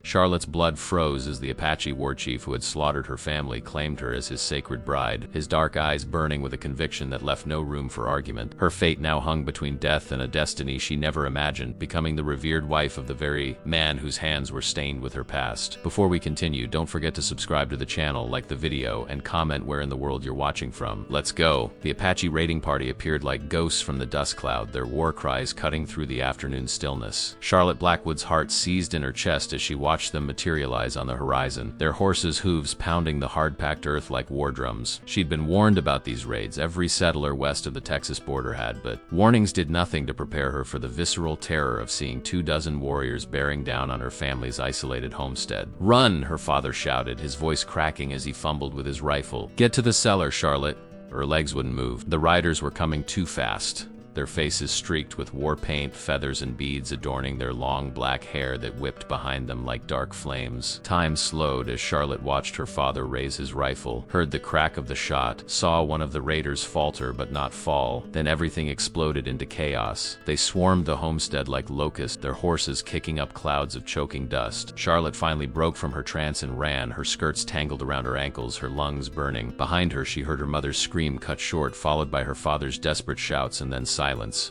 Charlotte's blood froze as the Apache war chief who had slaughtered her family claimed her as his sacred bride, his dark eyes burning with a conviction that left no room for argument. Her fate now hung between death and a destiny she never imagined, becoming the revered wife of the very man whose hands were stained with her past. Before we continue, don't forget to subscribe to the channel, like the video, and comment where in the world you're watching from. Let's go! The Apache raiding party appeared like ghosts from the dust cloud, their war cries cutting through the afternoon stillness. Charlotte Blackwood's heart seized in her chest as she watched them materialize on the horizon, their horses' hooves pounding the hard-packed earth like war drums. She'd been warned about these raids, every settler west of the Texas border had, but warnings did nothing to prepare her for the visceral terror of seeing 24 warriors bearing down on her family's isolated homestead. "Run!" her father shouted, his voice cracking as he fumbled with his rifle. "Get to the cellar, Charlotte." Her legs wouldn't move. The riders were coming too fast, their faces streaked with war paint, feathers and beads adorning their long black hair that whipped behind them like dark flames. Time slowed as Charlotte watched her father raise his rifle, heard the crack of the shot, saw one of the raiders falter but not fall. Then everything exploded into chaos. They swarmed the homestead like locusts, their horses kicking up clouds of choking dust. Charlotte finally broke from her trance and ran, her skirts tangled around her ankles, her lungs burning. Behind her, she heard her mother's scream cut short, followed by her father's desperate shouts and then silence.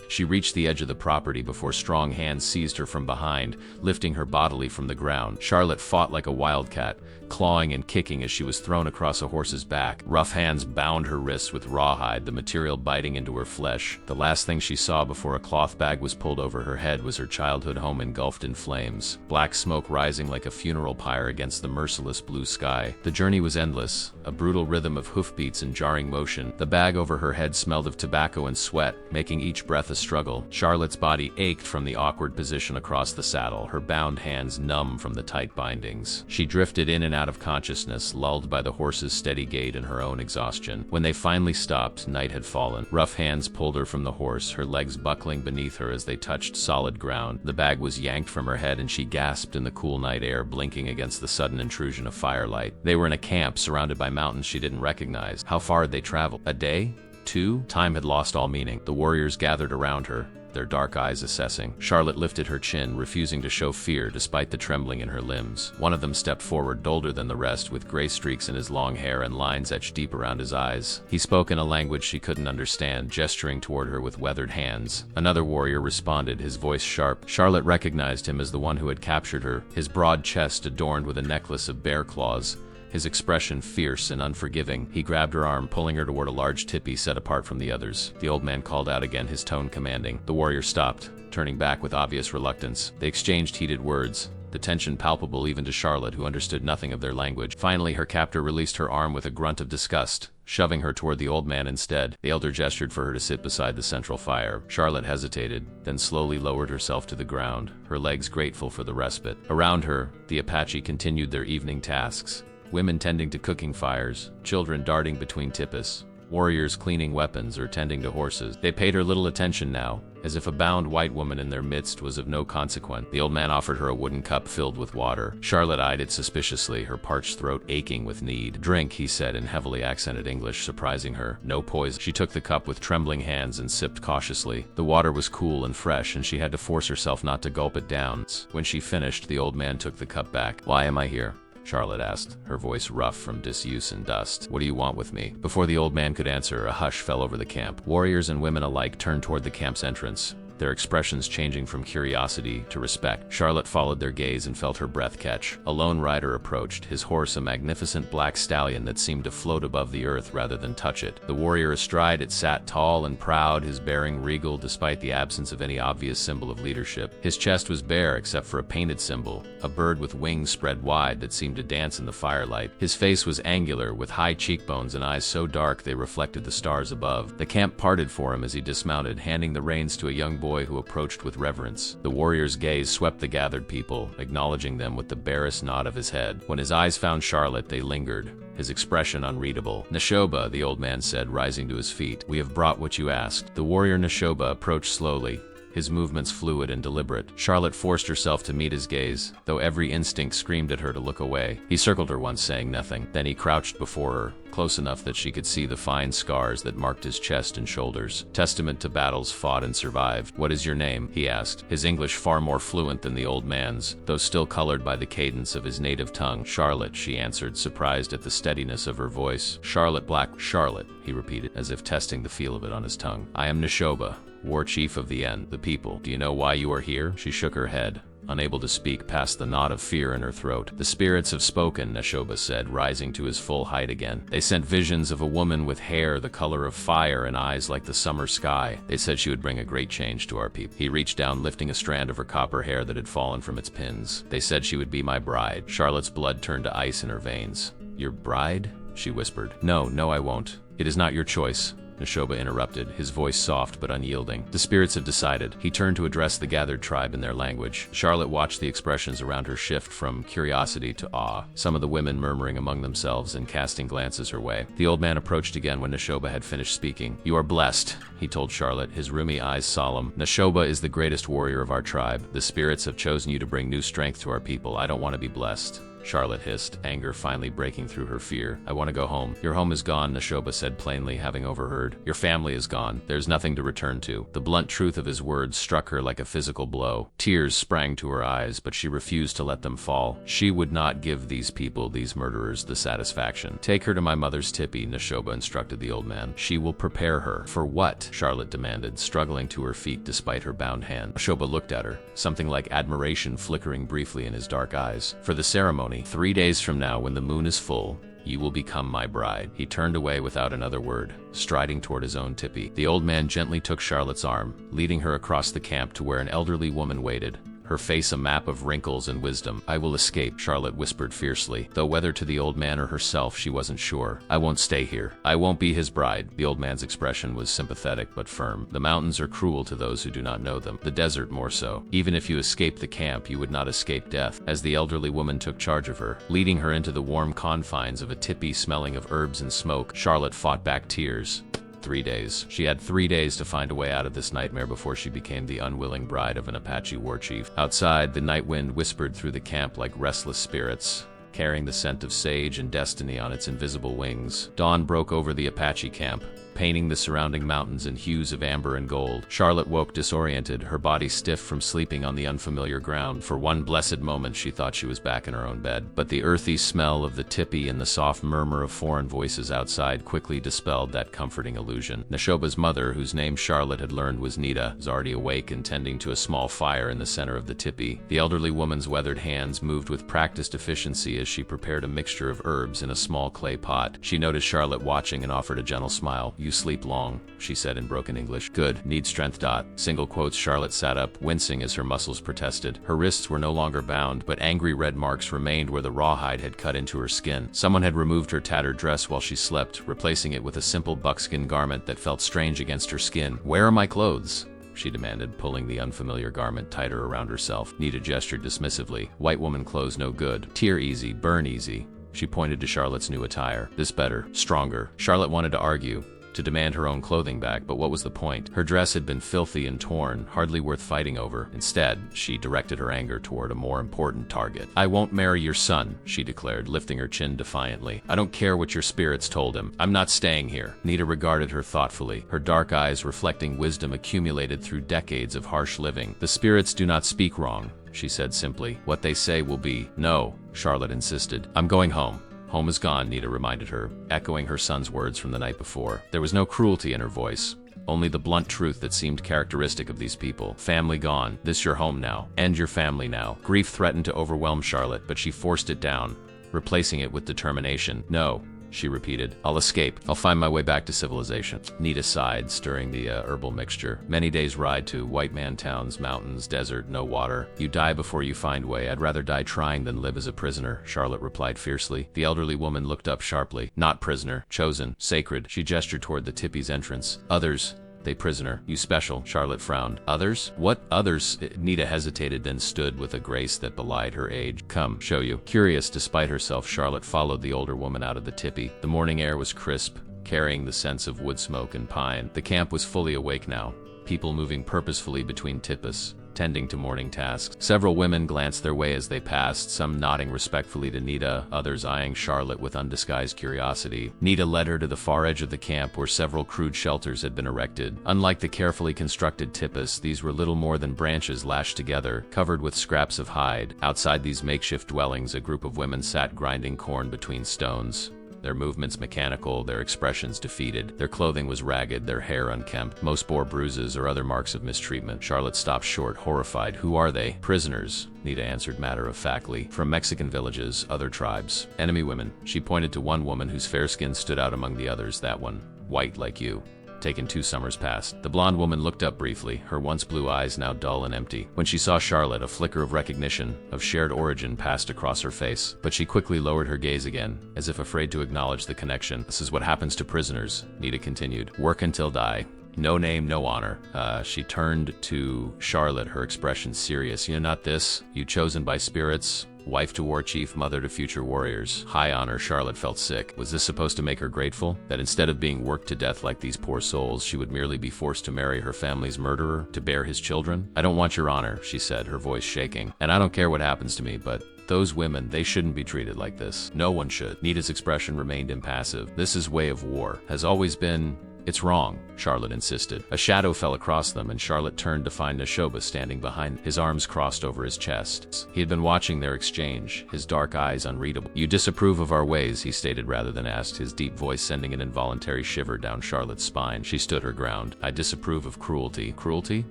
She reached the edge of the property before strong hands seized her from behind, lifting her bodily from the ground. Charlotte fought like a wildcat, clawing and kicking as she was thrown across a horse's back. Rough hands bound her wrists with rawhide, the material biting into her flesh. The last thing she saw before a cloth bag was pulled over her head was her childhood home engulfed in flames, black smoke rising like a funeral pyre against the merciless blue sky. The journey was endless, a brutal rhythm of hoofbeats and jarring motion. The bag over her head smelled of tobacco and sweat, making each breath a struggle. Charlotte's body ached from the awkward position across the saddle, her bound hands numb from the tight bindings. She drifted in and out of consciousness, lulled by the horse's steady gait and her own exhaustion. When they finally stopped, night had fallen. Rough hands pulled her from the horse, her legs buckling beneath her as they touched solid ground. The bag was yanked from her head and she gasped in the cool night air, blinking against the sudden intrusion of firelight. They were in a camp surrounded by mountains she didn't recognize. How far had they traveled? A day? 2? Time had lost all meaning. The warriors gathered around her, their dark eyes assessing. Charlotte lifted her chin, refusing to show fear despite the trembling in her limbs. One of them stepped forward, older than the rest, with gray streaks in his long hair and lines etched deep around his eyes. He spoke in a language she couldn't understand, gesturing toward her with weathered hands. Another warrior responded, his voice sharp. Charlotte recognized him as the one who had captured her, his broad chest adorned with a necklace of bear claws, his expression fierce and unforgiving. He grabbed her arm, pulling her toward a large tipi set apart from the others. The old man called out again, his tone commanding. The warrior stopped, turning back with obvious reluctance. They exchanged heated words, the tension palpable even to Charlotte, who understood nothing of their language. Finally, her captor released her arm with a grunt of disgust, shoving her toward the old man instead. The elder gestured for her to sit beside the central fire. Charlotte hesitated, then slowly lowered herself to the ground, her legs grateful for the respite. Around her, the Apache continued their evening tasks. Women tending to cooking fires, children darting between tipis, warriors cleaning weapons or tending to horses. They paid her little attention now, as if a bound white woman in their midst was of no consequence. The old man offered her a wooden cup filled with water. Charlotte eyed it suspiciously, her parched throat aching with need. "Drink," he said in heavily accented English, surprising her. "No poison." She took the cup with trembling hands and sipped cautiously. The water was cool and fresh, and she had to force herself not to gulp it down. When she finished, the old man took the cup back. "Why am I here?" Charlotte asked, her voice rough from disuse and dust. "What do you want with me?" Before the old man could answer, a hush fell over the camp. Warriors and women alike turned toward the camp's entrance, their expressions changing from curiosity to respect. Charlotte followed their gaze and felt her breath catch. A lone rider approached, his horse a magnificent black stallion that seemed to float above the earth rather than touch it. The warrior astride it sat tall and proud, his bearing regal despite the absence of any obvious symbol of leadership. His chest was bare except for a painted symbol, a bird with wings spread wide that seemed to dance in the firelight. His face was angular, with high cheekbones and eyes so dark they reflected the stars above. The camp parted for him as he dismounted, handing the reins to a young boy who approached with reverence. The warrior's gaze swept the gathered people, acknowledging them with the barest nod of his head. When his eyes found Charlotte, they lingered, his expression unreadable. "Neshoba," the old man said, rising to his feet. "We have brought what you asked." The warrior Neshoba approached slowly, his movements fluid and deliberate. Charlotte forced herself to meet his gaze, though every instinct screamed at her to look away. He circled her once, saying nothing. Then he crouched before her, close enough that she could see the fine scars that marked his chest and shoulders, testament to battles fought and survived. "What is your name?" he asked, his English far more fluent than the old man's, though still colored by the cadence of his native tongue. "Charlotte," she answered, surprised at the steadiness of her voice. "Charlotte Black." "Charlotte," he repeated, as if testing the feel of it on his tongue. "I am Neshoba, war chief of the End, the people. Do you know why you are here?" She shook her head, unable to speak past the knot of fear in her throat. "The spirits have spoken," Neshoba said, rising to his full height again. "They sent visions of a woman with hair the color of fire and eyes like the summer sky. They said she would bring a great change to our people." He reached down, lifting a strand of her copper hair that had fallen from its pins. "They said she would be my bride." Charlotte's blood turned to ice in her veins. "Your bride?" she whispered. No, I won't. It is not your choice," Neshoba interrupted, his voice soft but unyielding. "The spirits have decided." He turned to address the gathered tribe in their language. Charlotte watched the expressions around her shift from curiosity to awe, some of the women murmuring among themselves and casting glances her way. The old man approached again when Neshoba had finished speaking. "You are blessed," he told Charlotte, his roomy eyes solemn. "Neshoba is the greatest warrior of our tribe. The spirits have chosen you to bring new strength to our people. I don't want to be blessed," Charlotte hissed, anger finally breaking through her fear. "I want to go home." "Your home is gone," Neshoba said plainly, having overheard. "Your family is gone. There's nothing to return to." The blunt truth of his words struck her like a physical blow. Tears sprang to her eyes, but she refused to let them fall. She would not give these people, these murderers, the satisfaction. "Take her to my mother's tipi," Neshoba instructed the old man. "She will prepare her." "For what?" Charlotte demanded, struggling to her feet despite her bound hand. Neshoba looked at her, something like admiration flickering briefly in his dark eyes. "For the ceremony. 3 days from now, when the moon is full, you will become my bride." He turned away without another word, striding toward his own tipi. The old man gently took Charlotte's arm, leading her across the camp to where an elderly woman waited, her face a map of wrinkles and wisdom. "I will escape," Charlotte whispered fiercely, though whether to the old man or herself she wasn't sure. "I won't stay here. I won't be his bride." The old man's expression was sympathetic but firm. "The mountains are cruel to those who do not know them. The desert more so. Even if you escaped the camp, you would not escape death." As the elderly woman took charge of her, leading her into the warm confines of a tipi smelling of herbs and smoke, Charlotte fought back tears. 3 days. She had 3 days to find a way out of this nightmare before she became the unwilling bride of an Apache war chief. Outside, the night wind whispered through the camp like restless spirits, carrying the scent of sage and destiny on its invisible wings. Dawn broke over the Apache camp, painting the surrounding mountains in hues of amber and gold. Charlotte woke disoriented, her body stiff from sleeping on the unfamiliar ground. For one blessed moment she thought she was back in her own bed. But the earthy smell of the tipi and the soft murmur of foreign voices outside quickly dispelled that comforting illusion. Neshoba's mother, whose name Charlotte had learned was Nita, was already awake and tending to a small fire in the center of the tipi. The elderly woman's weathered hands moved with practiced efficiency as she prepared a mixture of herbs in a small clay pot. She noticed Charlotte watching and offered a gentle smile. "You sleep long," she said in broken English. "Good. Need strength. Single quotes. Charlotte sat up, wincing as her muscles protested. Her wrists were no longer bound, but angry red marks remained where the rawhide had cut into her skin. Someone had removed her tattered dress while she slept, replacing it with a simple buckskin garment that felt strange against her skin. "Where are my clothes?" she demanded, pulling the unfamiliar garment tighter around herself. Nita gestured dismissively. "White woman clothes no good. Tear easy, burn easy." She pointed to Charlotte's new attire. "This better, stronger." Charlotte wanted to argue, to demand her own clothing back, but what was the point? Her dress had been filthy and torn, hardly worth fighting over. Instead, she directed her anger toward a more important target. "I won't marry your son," she declared, lifting her chin defiantly. "I don't care what your spirits told him. I'm not staying here." Nita regarded her thoughtfully, her dark eyes reflecting wisdom accumulated through decades of harsh living. "The spirits do not speak wrong," she said simply. "What they say will be." "No," Charlotte insisted. "I'm going home." "Home is gone," Nita reminded her, echoing her son's words from the night before. There was no cruelty in her voice, only the blunt truth that seemed characteristic of these people. "Family gone. This your home now. And your family now." Grief threatened to overwhelm Charlotte, but she forced it down, replacing it with determination. "No," she repeated. "I'll escape. I'll find my way back to civilization." Nita sighed, stirring the herbal mixture. "Many days' ride to white man towns, mountains, desert, no water. You die before you find way. I'd rather die trying than live as a prisoner," Charlotte replied fiercely. The elderly woman looked up sharply. "Not prisoner. Chosen. Sacred." She gestured toward the tipi's entrance. "Others. They prisoner. You special." Charlotte frowned. "Others? What others?" Nita hesitated, then stood with a grace that belied her age. "Come, show you." Curious despite herself, Charlotte followed the older woman out of the tipi. The morning air was crisp, carrying the scents of wood smoke and pine. The camp was fully awake now, people moving purposefully between tipis, tending to morning tasks. Several women glanced their way as they passed, some nodding respectfully to Nita, others eyeing Charlotte with undisguised curiosity. Nita led her to the far edge of the camp where several crude shelters had been erected. Unlike the carefully constructed tipis, these were little more than branches lashed together, covered with scraps of hide. Outside these makeshift dwellings, a group of women sat grinding corn between stones. Their movements mechanical, their expressions defeated. Their clothing was ragged, their hair unkempt. Most bore bruises or other marks of mistreatment. Charlotte stopped short, horrified. "Who are they?" "Prisoners," Nita answered matter-of-factly. "From Mexican villages, other tribes. Enemy women." She pointed to one woman whose fair skin stood out among the others. "That one. White like you. Taken 2 summers past." The blonde woman looked up briefly, her once blue eyes now dull and empty. When she saw Charlotte, a flicker of recognition, of shared origin passed across her face. But she quickly lowered her gaze again, as if afraid to acknowledge the connection. "This is what happens to prisoners," Nita continued. "Work until die. No name, no honor." She turned to Charlotte, her expression serious. "You're not this. You chosen by spirits. Wife to war chief, mother to future warriors. High honor." Charlotte felt sick. Was this supposed to make her grateful? That instead of being worked to death like these poor souls, she would merely be forced to marry her family's murderer, to bear his children? "I don't want your honor," she said, her voice shaking. "And I don't care what happens to me, but those women, they shouldn't be treated like this. No one should." Nita's expression remained impassive. "This is way of war. Has always been. It's wrong," Charlotte insisted. A shadow fell across them, and Charlotte turned to find Neshoba standing behind, his arms crossed over his chest. He had been watching their exchange, his dark eyes unreadable. "You disapprove of our ways," he stated rather than asked, his deep voice sending an involuntary shiver down Charlotte's spine. She stood her ground. "I disapprove of cruelty." "Cruelty?"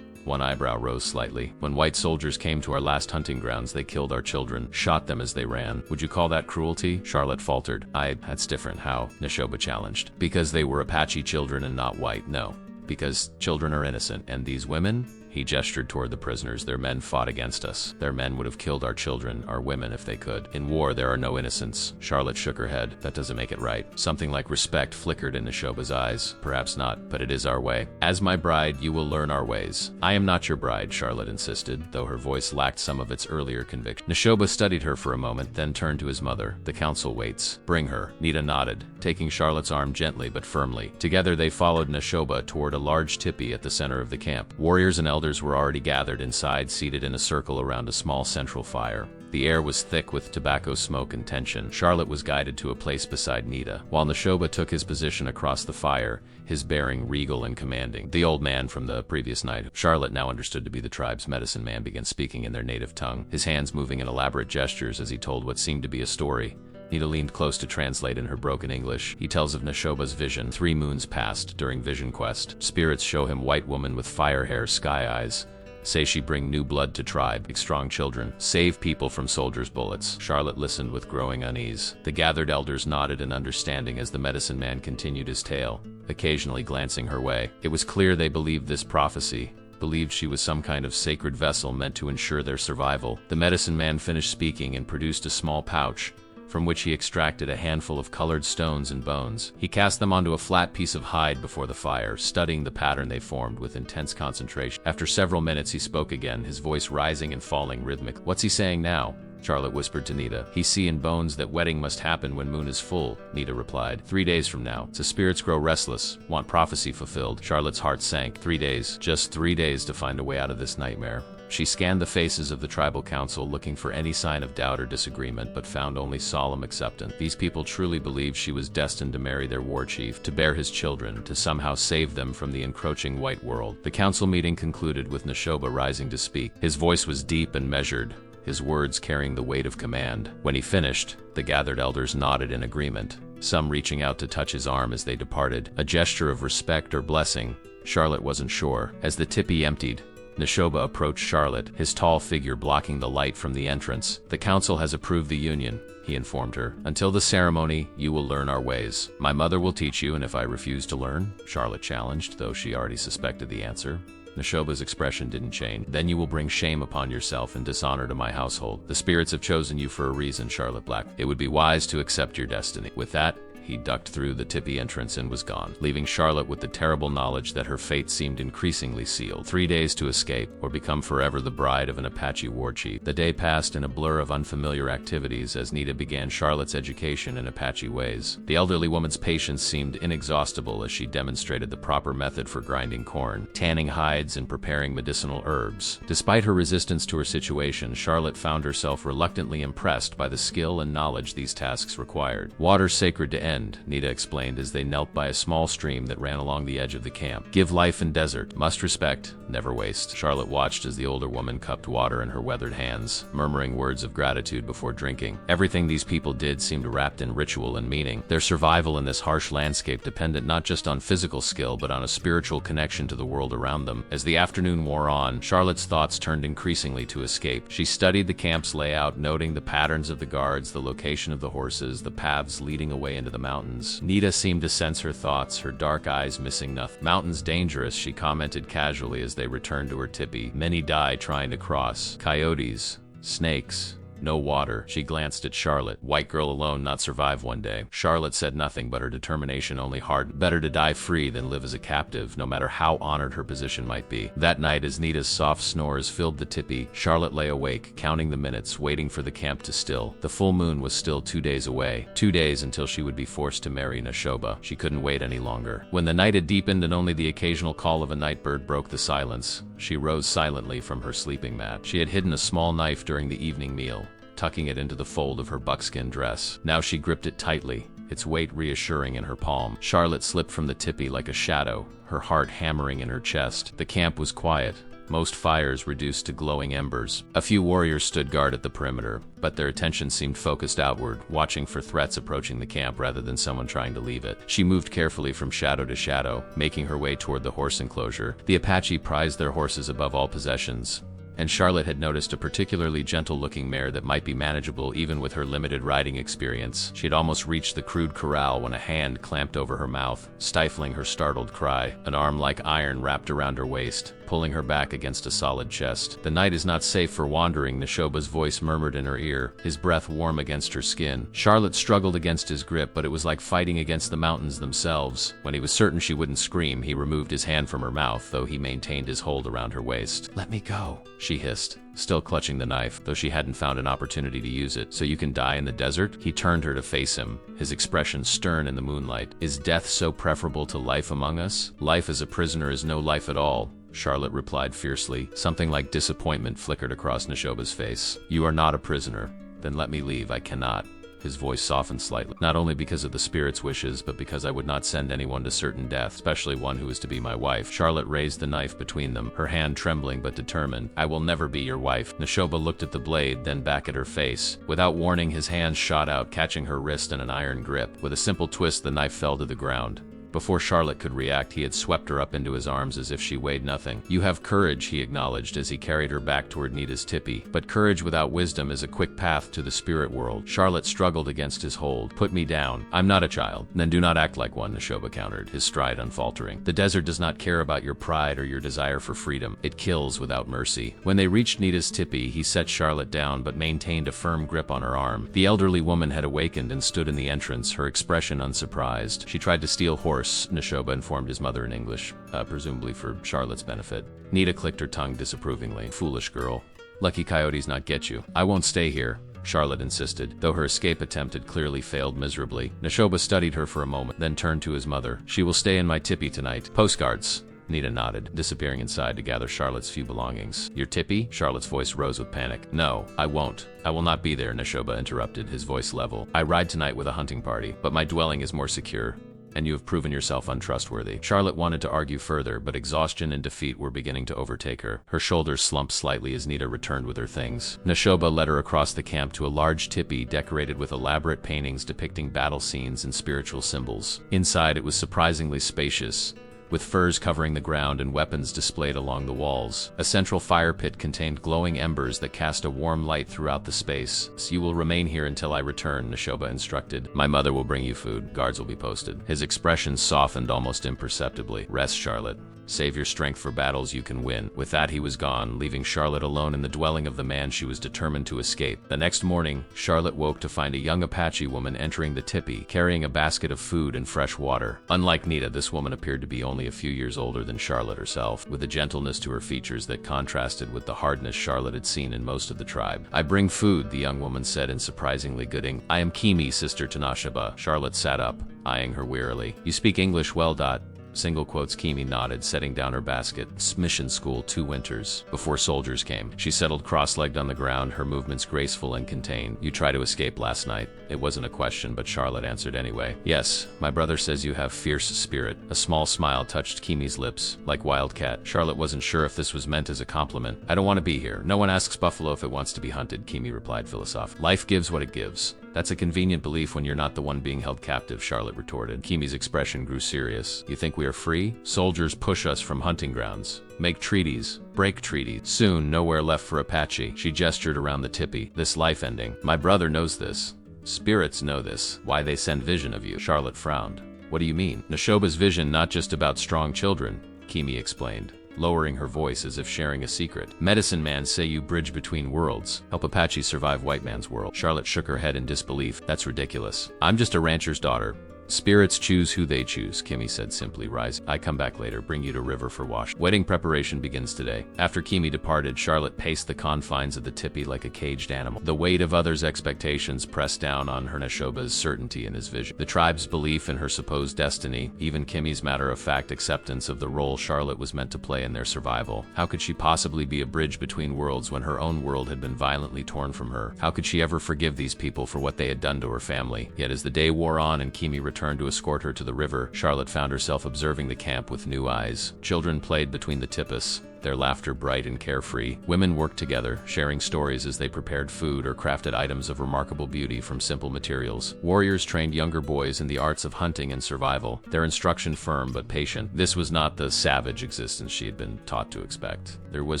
One eyebrow rose slightly. "When white soldiers came to our last hunting grounds, they killed our children, shot them as they ran. Would you call that cruelty?" Charlotte faltered. That's different." "How?" Neshoba challenged. "Because they were Apache children and not white." "No. Because children are innocent. And these women?" He gestured toward the prisoners. "Their men fought against us. Their men would have killed our children, our women, if they could. In war, there are no innocents." Charlotte shook her head. "That doesn't make it right." Something like respect flickered in Neshoba's eyes. "Perhaps not, but it is our way. As my bride, you will learn our ways." "I am not your bride," Charlotte insisted, though her voice lacked some of its earlier conviction. Neshoba studied her for a moment, then turned to his mother. "The council waits. Bring her." Nita nodded, taking Charlotte's arm gently but firmly. Together they followed Neshoba toward a large tipi at the center of the camp. Warriors and elders were already gathered inside, seated in a circle around a small central fire. The air was thick with tobacco smoke and tension. Charlotte was guided to a place beside Nita, while Neshoba took his position across the fire, his bearing regal and commanding. The old man from the previous night, Charlotte now understood to be the tribe's medicine man, began speaking in their native tongue, his hands moving in elaborate gestures as he told what seemed to be a story. Nita leaned close to translate in her broken English. He tells of Neshoba's vision. 3 moons passed during Vision Quest. Spirits show him white woman with fire hair, sky eyes. Say she bring new blood to tribe, strong children, save people from soldiers' bullets. Charlotte listened with growing unease. The gathered elders nodded in understanding as the medicine man continued his tale, occasionally glancing her way. It was clear they believed this prophecy, believed she was some kind of sacred vessel meant to ensure their survival. The medicine man finished speaking and produced a small pouch, from which he extracted a handful of colored stones and bones. He cast them onto a flat piece of hide before the fire, studying the pattern they formed with intense concentration. After several minutes he spoke again, his voice rising and falling rhythmically. "What's he saying now?" Charlotte whispered to Nita. "He see in bones that wedding must happen when moon is full," Nita replied. 3 days from now. The spirits grow restless, want prophecy fulfilled. Charlotte's heart sank. 3 days. Just 3 days to find a way out of this nightmare. She scanned the faces of the tribal council, looking for any sign of doubt or disagreement, but found only solemn acceptance. These people truly believed she was destined to marry their war chief, to bear his children, to somehow save them from the encroaching white world. The council meeting concluded with Neshoba rising to speak. His voice was deep and measured, his words carrying the weight of command. When he finished, the gathered elders nodded in agreement, some reaching out to touch his arm as they departed, a gesture of respect or blessing. Charlotte wasn't sure. As the tipi emptied, Neshoba approached Charlotte, his tall figure blocking the light from the entrance. "The council has approved the union," he informed her. "Until the ceremony, you will learn our ways. My mother will teach you, and if I refuse to learn?" Charlotte challenged, though she already suspected the answer. Neshoba's expression didn't change. "Then you will bring shame upon yourself and dishonor to my household. The spirits have chosen you for a reason, Charlotte Black. It would be wise to accept your destiny." With that, He ducked through the tippy entrance and was gone, leaving Charlotte with the terrible knowledge that her fate seemed increasingly sealed. 3 days to escape, or become forever the bride of an Apache war chief. The day passed in a blur of unfamiliar activities as Nita began Charlotte's education in Apache ways. The elderly woman's patience seemed inexhaustible as she demonstrated the proper method for grinding corn, tanning hides, and preparing medicinal herbs. Despite her resistance to her situation, Charlotte found herself reluctantly impressed by the skill and knowledge these tasks required. Water sacred to end, Nita explained as they knelt by a small stream that ran along the edge of the camp. Give life in desert, must respect, never waste. Charlotte watched as the older woman cupped water in her weathered hands, murmuring words of gratitude before drinking. Everything these people did seemed wrapped in ritual and meaning. Their survival in this harsh landscape depended not just on physical skill, but on a spiritual connection to the world around them. As the afternoon wore on, Charlotte's thoughts turned increasingly to escape. She studied the camp's layout, noting the patterns of the guards, the location of the horses, the paths leading away into the mountains. Nita seemed to sense her thoughts, her dark eyes missing nothing. Mountains dangerous, she commented casually as they returned to her tipi. Many die trying to cross. Coyotes, snakes, no water. She glanced at Charlotte. White girl alone not survive one day. Charlotte said nothing, but her determination only hardened. Better to die free than live as a captive, no matter how honored her position might be. That night, as Nita's soft snores filled the tipi, Charlotte lay awake, counting the minutes, waiting for the camp to still. The full moon was still 2 days away. 2 days until she would be forced to marry Neshoba. She couldn't wait any longer. When the night had deepened and only the occasional call of a night bird broke the silence, she rose silently from her sleeping mat. She had hidden a small knife during the evening meal, tucking it into the fold of her buckskin dress. Now she gripped it tightly, its weight reassuring in her palm. Charlotte slipped from the tipi like a shadow, her heart hammering in her chest. The camp was quiet, most fires reduced to glowing embers. A few warriors stood guard at the perimeter, but their attention seemed focused outward, watching for threats approaching the camp rather than someone trying to leave it. She moved carefully from shadow to shadow, making her way toward the horse enclosure. The Apache prized their horses above all possessions, and Charlotte had noticed a particularly gentle-looking mare that might be manageable even with her limited riding experience. She had almost reached the crude corral when a hand clamped over her mouth, stifling her startled cry. An arm like iron wrapped around her waist, pulling her back against a solid chest. The night is not safe for wandering, Neshoba's voice murmured in her ear, his breath warm against her skin. Charlotte struggled against his grip, but it was like fighting against the mountains themselves. When he was certain she wouldn't scream, he removed his hand from her mouth, though he maintained his hold around her waist. "Let me go," she hissed, still clutching the knife, though she hadn't found an opportunity to use it. "So you can die in the desert?" He turned her to face him, his expression stern in the moonlight. "Is death so preferable to life among us? Life as a prisoner is no life at all," Charlotte replied fiercely. Something like disappointment flickered across Neshoba's face. "You are not a prisoner. Then let me leave." "I cannot." His voice softened slightly. "Not only because of the spirit's wishes, but because I would not send anyone to certain death, especially one who is to be my wife." Charlotte raised the knife between them, her hand trembling but determined. "I will never be your wife." Neshoba looked at the blade, then back at her face. Without warning, his hand shot out, catching her wrist in an iron grip. With a simple twist, the knife fell to the ground. Before Charlotte could react, he had swept her up into his arms as if she weighed nothing. "You have courage," he acknowledged as he carried her back toward Nita's tipi. "But courage without wisdom is a quick path to the spirit world." Charlotte struggled against his hold. "Put me down. I'm not a child." "Then do not act like one," Neshoba countered, his stride unfaltering. "The desert does not care about your pride or your desire for freedom. It kills without mercy." When they reached Nita's tipi, he set Charlotte down but maintained a firm grip on her arm. The elderly woman had awakened and stood in the entrance, her expression unsurprised. "She tried to steal horse," Neshoba informed his mother in English, presumably for Charlotte's benefit. Nita clicked her tongue disapprovingly. "Foolish girl. Lucky coyotes not get you." "I won't stay here," Charlotte insisted, though her escape attempt had clearly failed miserably. Neshoba studied her for a moment, then turned to his mother. "She will stay in my tipi tonight." "Postcards." Nita nodded, disappearing inside to gather Charlotte's few belongings. "Your tipi?" Charlotte's voice rose with panic. "No, I won't. I will not be there," Neshoba interrupted, his voice level. "I ride tonight with a hunting party, but my dwelling is more secure, and you have proven yourself untrustworthy." Charlotte wanted to argue further, but exhaustion and defeat were beginning to overtake her. Her shoulders slumped slightly as Nita returned with her things. Neshoba led her across the camp to a large tipi decorated with elaborate paintings depicting battle scenes and spiritual symbols. Inside, it was surprisingly spacious, with furs covering the ground and weapons displayed along the walls. A central fire pit contained glowing embers that cast a warm light throughout the space. "So you will remain here until I return," Neshoba instructed. "My mother will bring you food. Guards will be posted." His expression softened almost imperceptibly. "Rest, Charlotte. Save your strength for battles you can win. With that, he was gone, leaving Charlotte alone in the dwelling of the man she was determined to escape. The next morning, Charlotte woke to find a young Apache woman entering the tipi, carrying a basket of food and fresh water. Unlike Nita, this woman appeared to be only a few years older than Charlotte herself, with a gentleness to her features that contrasted with the hardness Charlotte had seen in most of the tribe. "I bring food," the young woman said in surprisingly good English. "I am Kimi, Sister Tanashaba." Charlotte sat up, eyeing her wearily. "You speak English well, Dot." Single quotes. Kimi nodded, setting down her basket. "Mission school 2 winters. Before soldiers came." She settled cross-legged on the ground, her movements graceful and contained. "You tried to escape last night." It wasn't a question, but Charlotte answered anyway. "Yes, my brother says you have fierce spirit." A small smile touched Kimi's lips, like wildcat. Charlotte wasn't sure if this was meant as a compliment. "I don't want to be here. No one asks buffalo if it wants to be hunted," Kimi replied philosophically. "Life gives what it gives." "That's a convenient belief when you're not the one being held captive," Charlotte retorted. Kimi's expression grew serious. "You think we are free? Soldiers push us from hunting grounds, make treaties, break treaties. Soon, nowhere left for Apache." She gestured around the tipi. "This life ending. My brother knows this. Spirits know this. Why they send vision of you." Charlotte frowned. "What do you mean?" "Nashoba's vision, not just about strong children," Kimi explained, lowering her voice as if sharing a secret. "Medicine man say you bridge between worlds, help Apache survive white man's world." Charlotte shook her head in disbelief. "That's ridiculous. I'm just a rancher's daughter. Spirits choose who they choose," Kimi said simply, rising. "I come back later, bring you to river for wash. Wedding preparation begins today." After Kimi departed, Charlotte paced the confines of the tipi like a caged animal. The weight of others' expectations pressed down on her. Nashoba's certainty in his vision, the tribe's belief in her supposed destiny, even Kimi's matter-of-fact acceptance of the role Charlotte was meant to play in their survival. How could she possibly be a bridge between worlds when her own world had been violently torn from her? How could she ever forgive these people for what they had done to her family? Yet as the day wore on and Kimi returned to escort her to the river, Charlotte found herself observing the camp with new eyes. Children played between the tipis, their laughter bright and carefree. Women worked together, sharing stories as they prepared food or crafted items of remarkable beauty from simple materials. Warriors trained younger boys in the arts of hunting and survival, their instruction firm but patient. This was not the savage existence she had been taught to expect. There was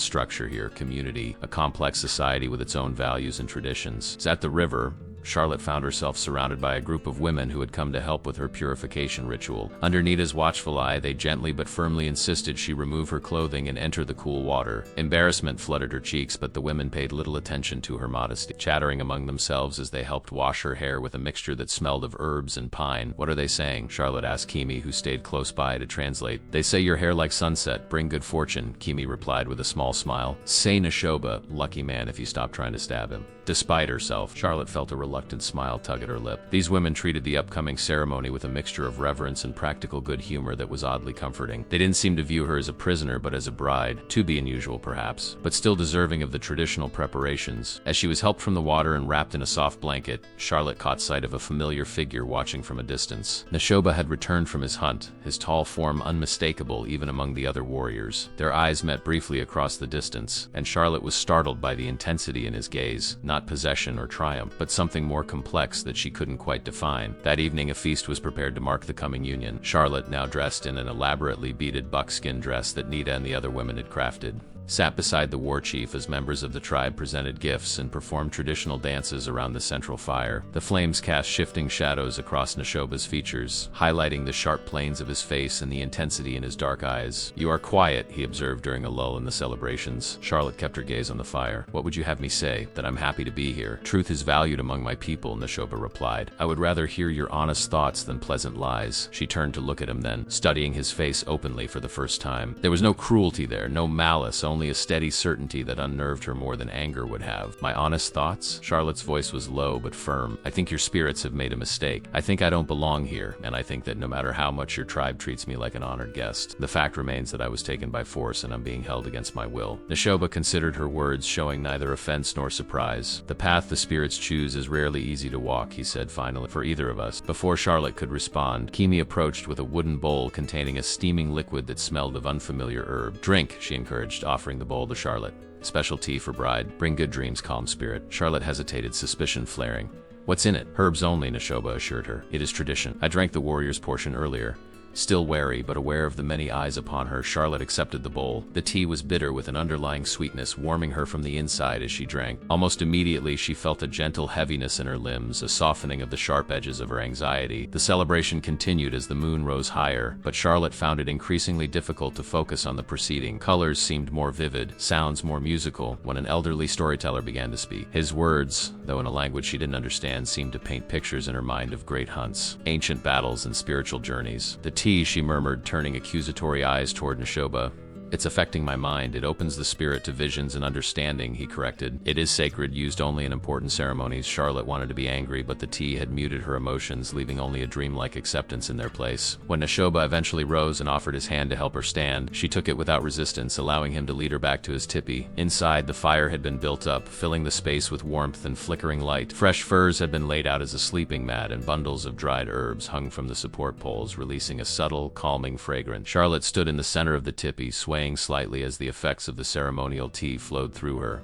structure here, community, a complex society with its own values and traditions. At the river, Charlotte found herself surrounded by a group of women who had come to help with her purification ritual. Under Nita's watchful eye, they gently but firmly insisted she remove her clothing and enter the cool water. Embarrassment flooded her cheeks, but the women paid little attention to her modesty, chattering among themselves as they helped wash her hair with a mixture that smelled of herbs and pine. "What are they saying?" Charlotte asked Kimi, who stayed close by to translate. "They say your hair like sunset, bring good fortune," Kimi replied with a small smile. "Say Nashoba, lucky man if you stop trying to stab him." Despite herself, Charlotte felt a reluctant smile tug at her lip. These women treated the upcoming ceremony with a mixture of reverence and practical good humor that was oddly comforting. They didn't seem to view her as a prisoner but as a bride, to be unusual perhaps, but still deserving of the traditional preparations. As she was helped from the water and wrapped in a soft blanket, Charlotte caught sight of a familiar figure watching from a distance. Nashoba had returned from his hunt, his tall form unmistakable even among the other warriors. Their eyes met briefly across the distance, and Charlotte was startled by the intensity in his gaze. Not possession or triumph, but something more complex that she couldn't quite define. That evening, a feast was prepared to mark the coming union. Charlotte, now dressed in an elaborately beaded buckskin dress that Nita and the other women had crafted, sat beside the war chief as members of the tribe presented gifts and performed traditional dances around the central fire. The flames cast shifting shadows across Nashoba's features, highlighting the sharp planes of his face and the intensity in his dark eyes. "You are quiet," he observed during a lull in the celebrations. Charlotte kept her gaze on the fire. "What would you have me say? That I'm happy to be here. Truth is valued among my people," Nashoba replied. "I would rather hear your honest thoughts than pleasant lies." She turned to look at him then, studying his face openly for the first time. There was no cruelty there, no malice, only a steady certainty that unnerved her more than anger would have. "My honest thoughts?" Charlotte's voice was low but firm. "I think your spirits have made a mistake. I think I don't belong here, and I think that no matter how much your tribe treats me like an honored guest, the fact remains that I was taken by force and I'm being held against my will." Nashoba considered her words, showing neither offense nor surprise. "The path the spirits choose is rarely easy to walk," he said finally, "for either of us." Before Charlotte could respond, Kimi approached with a wooden bowl containing a steaming liquid that smelled of unfamiliar herb. "Drink," she encouraged, offering the bowl to Charlotte. "Special tea for bride. Bring good dreams, calm spirit." Charlotte hesitated, suspicion flaring. "What's in it?" "Herbs only," Nashoba assured her. "It is tradition. I drank the warrior's portion earlier." Still wary but aware of the many eyes upon her, Charlotte accepted the bowl. The tea was bitter with an underlying sweetness warming her from the inside as she drank. Almost immediately she felt a gentle heaviness in her limbs, a softening of the sharp edges of her anxiety. The celebration continued as the moon rose higher, but Charlotte found it increasingly difficult to focus on the proceeding. Colors seemed more vivid, sounds more musical, when an elderly storyteller began to speak. His words, though in a language she didn't understand, seemed to paint pictures in her mind of great hunts, ancient battles, and spiritual journeys. "The tea," she murmured, turning accusatory eyes toward Neshoba. "It's affecting my mind. It opens the spirit to visions and understanding," he corrected. "It is sacred, used only in important ceremonies." Charlotte wanted to be angry, but the tea had muted her emotions, leaving only a dreamlike acceptance in their place. When Neshoba eventually rose and offered his hand to help her stand, she took it without resistance, allowing him to lead her back to his tipi. Inside, the fire had been built up, filling the space with warmth and flickering light. Fresh furs had been laid out as a sleeping mat, and bundles of dried herbs hung from the support poles, releasing a subtle, calming fragrance. Charlotte stood in the center of the tipi, swaying slightly as the effects of the ceremonial tea flowed through her.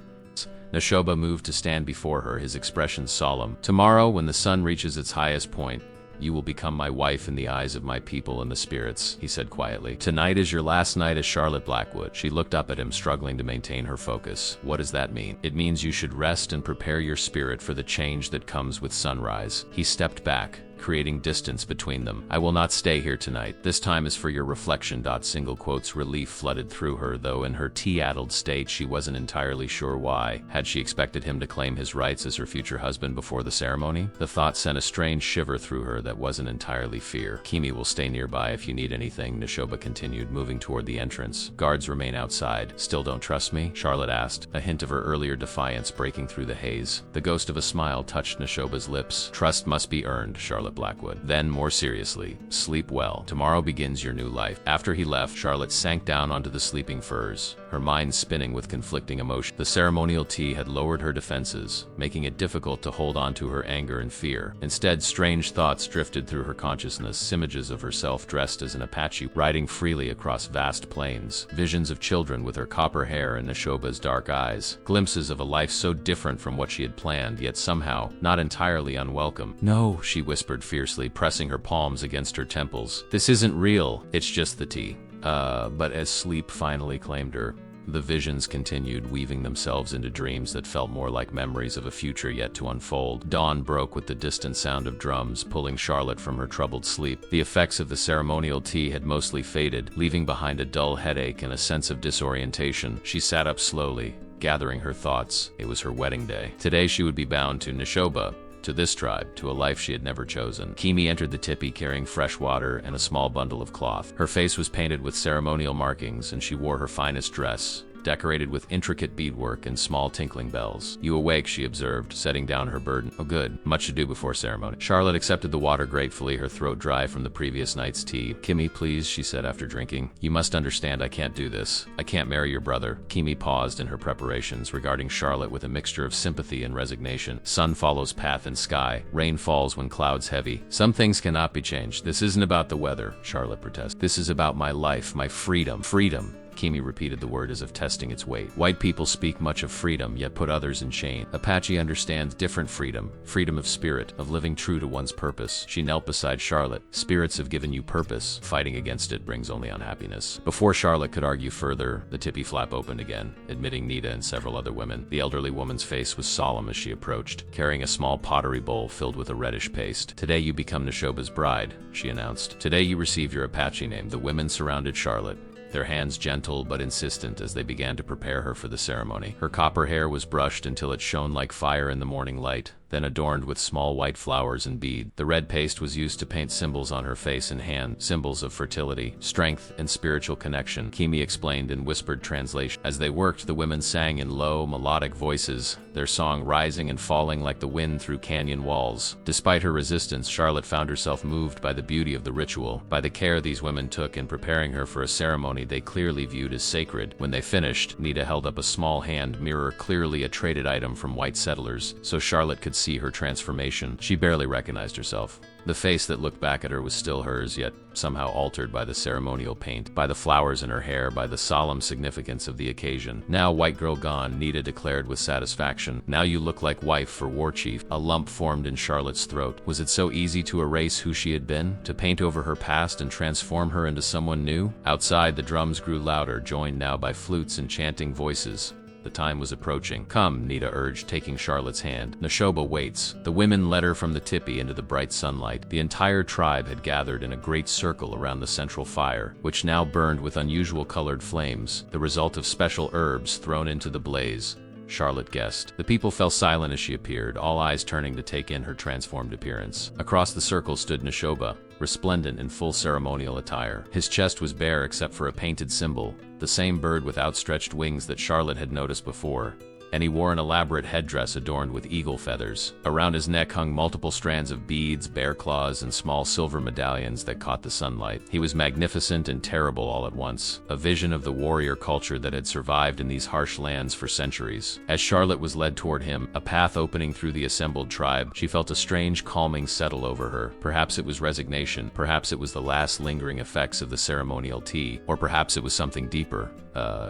Neshoba moved to stand before her, his expression solemn. "Tomorrow, when the sun reaches its highest point, you will become my wife in the eyes of my people and the spirits," he said quietly. "Tonight is your last night as Charlotte Blackwood." She looked up at him, struggling to maintain her focus. "What does that mean?" "It means you should rest and prepare your spirit for the change that comes with sunrise." He stepped back, creating distance between them. "I will not stay here tonight. This time is for your reflection." Single quotes. Relief flooded through her, though in her tea-addled state she wasn't entirely sure why. Had she expected him to claim his rights as her future husband before the ceremony? The thought sent a strange shiver through her that wasn't entirely fear. "Kimi will stay nearby if you need anything," Neshoba continued, moving toward the entrance. "Guards remain outside." "Still don't trust me?" Charlotte asked, a hint of her earlier defiance breaking through the haze. The ghost of a smile touched Neshoba's lips. "Trust must be earned, Charlotte Blackwood." Then, more seriously, "Sleep well. Tomorrow begins your new life." After he left, Charlotte sank down onto the sleeping furs, her mind spinning with conflicting emotions. The ceremonial tea had lowered her defenses, making it difficult to hold on to her anger and fear. Instead, strange thoughts drifted through her consciousness, images of herself dressed as an Apache, riding freely across vast plains, visions of children with her copper hair and Neshoba's dark eyes, glimpses of a life so different from what she had planned, yet somehow not entirely unwelcome. "No," she whispered fiercely, pressing her palms against her temples. "This isn't real. It's just the tea." But as sleep finally claimed her, the visions continued, weaving themselves into dreams that felt more like memories of a future yet to unfold. Dawn broke with the distant sound of drums, pulling Charlotte from her troubled sleep. The effects of the ceremonial tea had mostly faded, leaving behind a dull headache and a sense of disorientation. She sat up slowly, gathering her thoughts. It was her wedding day. Today she would be bound to Neshoba, to this tribe, to a life she had never chosen. Kimi entered the tipi carrying fresh water and a small bundle of cloth. Her face was painted with ceremonial markings, and she wore her finest dress, decorated with intricate beadwork and small tinkling bells. "You awake," she observed, setting down her burden. "Oh good. Much to do before ceremony." Charlotte accepted the water gratefully, her throat dry from the previous night's tea. "Kimi, please," she said after drinking. "You must understand I can't do this. I can't marry your brother." Kimi paused in her preparations, regarding Charlotte with a mixture of sympathy and resignation. "Sun follows path and sky. Rain falls when clouds heavy. Some things cannot be changed. This isn't about the weather," Charlotte protested. "This is about my life, my freedom." "Freedom." Kimi repeated the word as if testing its weight. "White people speak much of freedom, yet put others in chains. Apache understands different freedom. Freedom of spirit, of living true to one's purpose." She knelt beside Charlotte. "Spirits have given you purpose. Fighting against it brings only unhappiness." Before Charlotte could argue further, the tipi flap opened again, admitting Nita and several other women. The elderly woman's face was solemn as she approached, carrying a small pottery bowl filled with a reddish paste. "Today you become Neshoba's bride," she announced. "Today you receive your Apache name." The women surrounded Charlotte, their hands gentle but insistent as they began to prepare her for the ceremony. Her copper hair was brushed until it shone like fire in the morning light, then adorned with small white flowers and beads. The red paste was used to paint symbols on her face and hand, symbols of fertility, strength, and spiritual connection, Kimi explained in whispered translation. As they worked, the women sang in low, melodic voices, their song rising and falling like the wind through canyon walls. Despite her resistance, Charlotte found herself moved by the beauty of the ritual, by the care these women took in preparing her for a ceremony they clearly viewed as sacred. When they finished, Nita held up a small hand mirror, clearly a traded item from white settlers, so Charlotte could see her transformation. She barely recognized herself. The face that looked back at her was still hers, yet somehow altered by the ceremonial paint, by the flowers in her hair, by the solemn significance of the occasion. "Now, white girl gone," Nita declared with satisfaction. "Now you look like wife for war chief." A lump formed in Charlotte's throat. Was it so easy to erase who she had been, to paint over her past and transform her into someone new? Outside, the drums grew louder, joined now by flutes and chanting voices. The time was approaching. "Come," Nita urged, taking Charlotte's hand. "Neshoba waits." The women led her from the tipi into the bright sunlight. The entire tribe had gathered in a great circle around the central fire, which now burned with unusual colored flames, the result of special herbs thrown into the blaze. Charlotte guessed. The people fell silent as she appeared, all eyes turning to take in her transformed appearance. Across the circle stood Neshoba, resplendent in full ceremonial attire. His chest was bare except for a painted symbol, the same bird with outstretched wings that Charlotte had noticed before, and he wore an elaborate headdress adorned with eagle feathers. Around his neck hung multiple strands of beads, bear claws, and small silver medallions that caught the sunlight. He was magnificent and terrible all at once, a vision of the warrior culture that had survived in these harsh lands for centuries. As Charlotte was led toward him, a path opening through the assembled tribe, she felt a strange calming settle over her. Perhaps it was resignation, perhaps it was the last lingering effects of the ceremonial tea, or perhaps it was something deeper.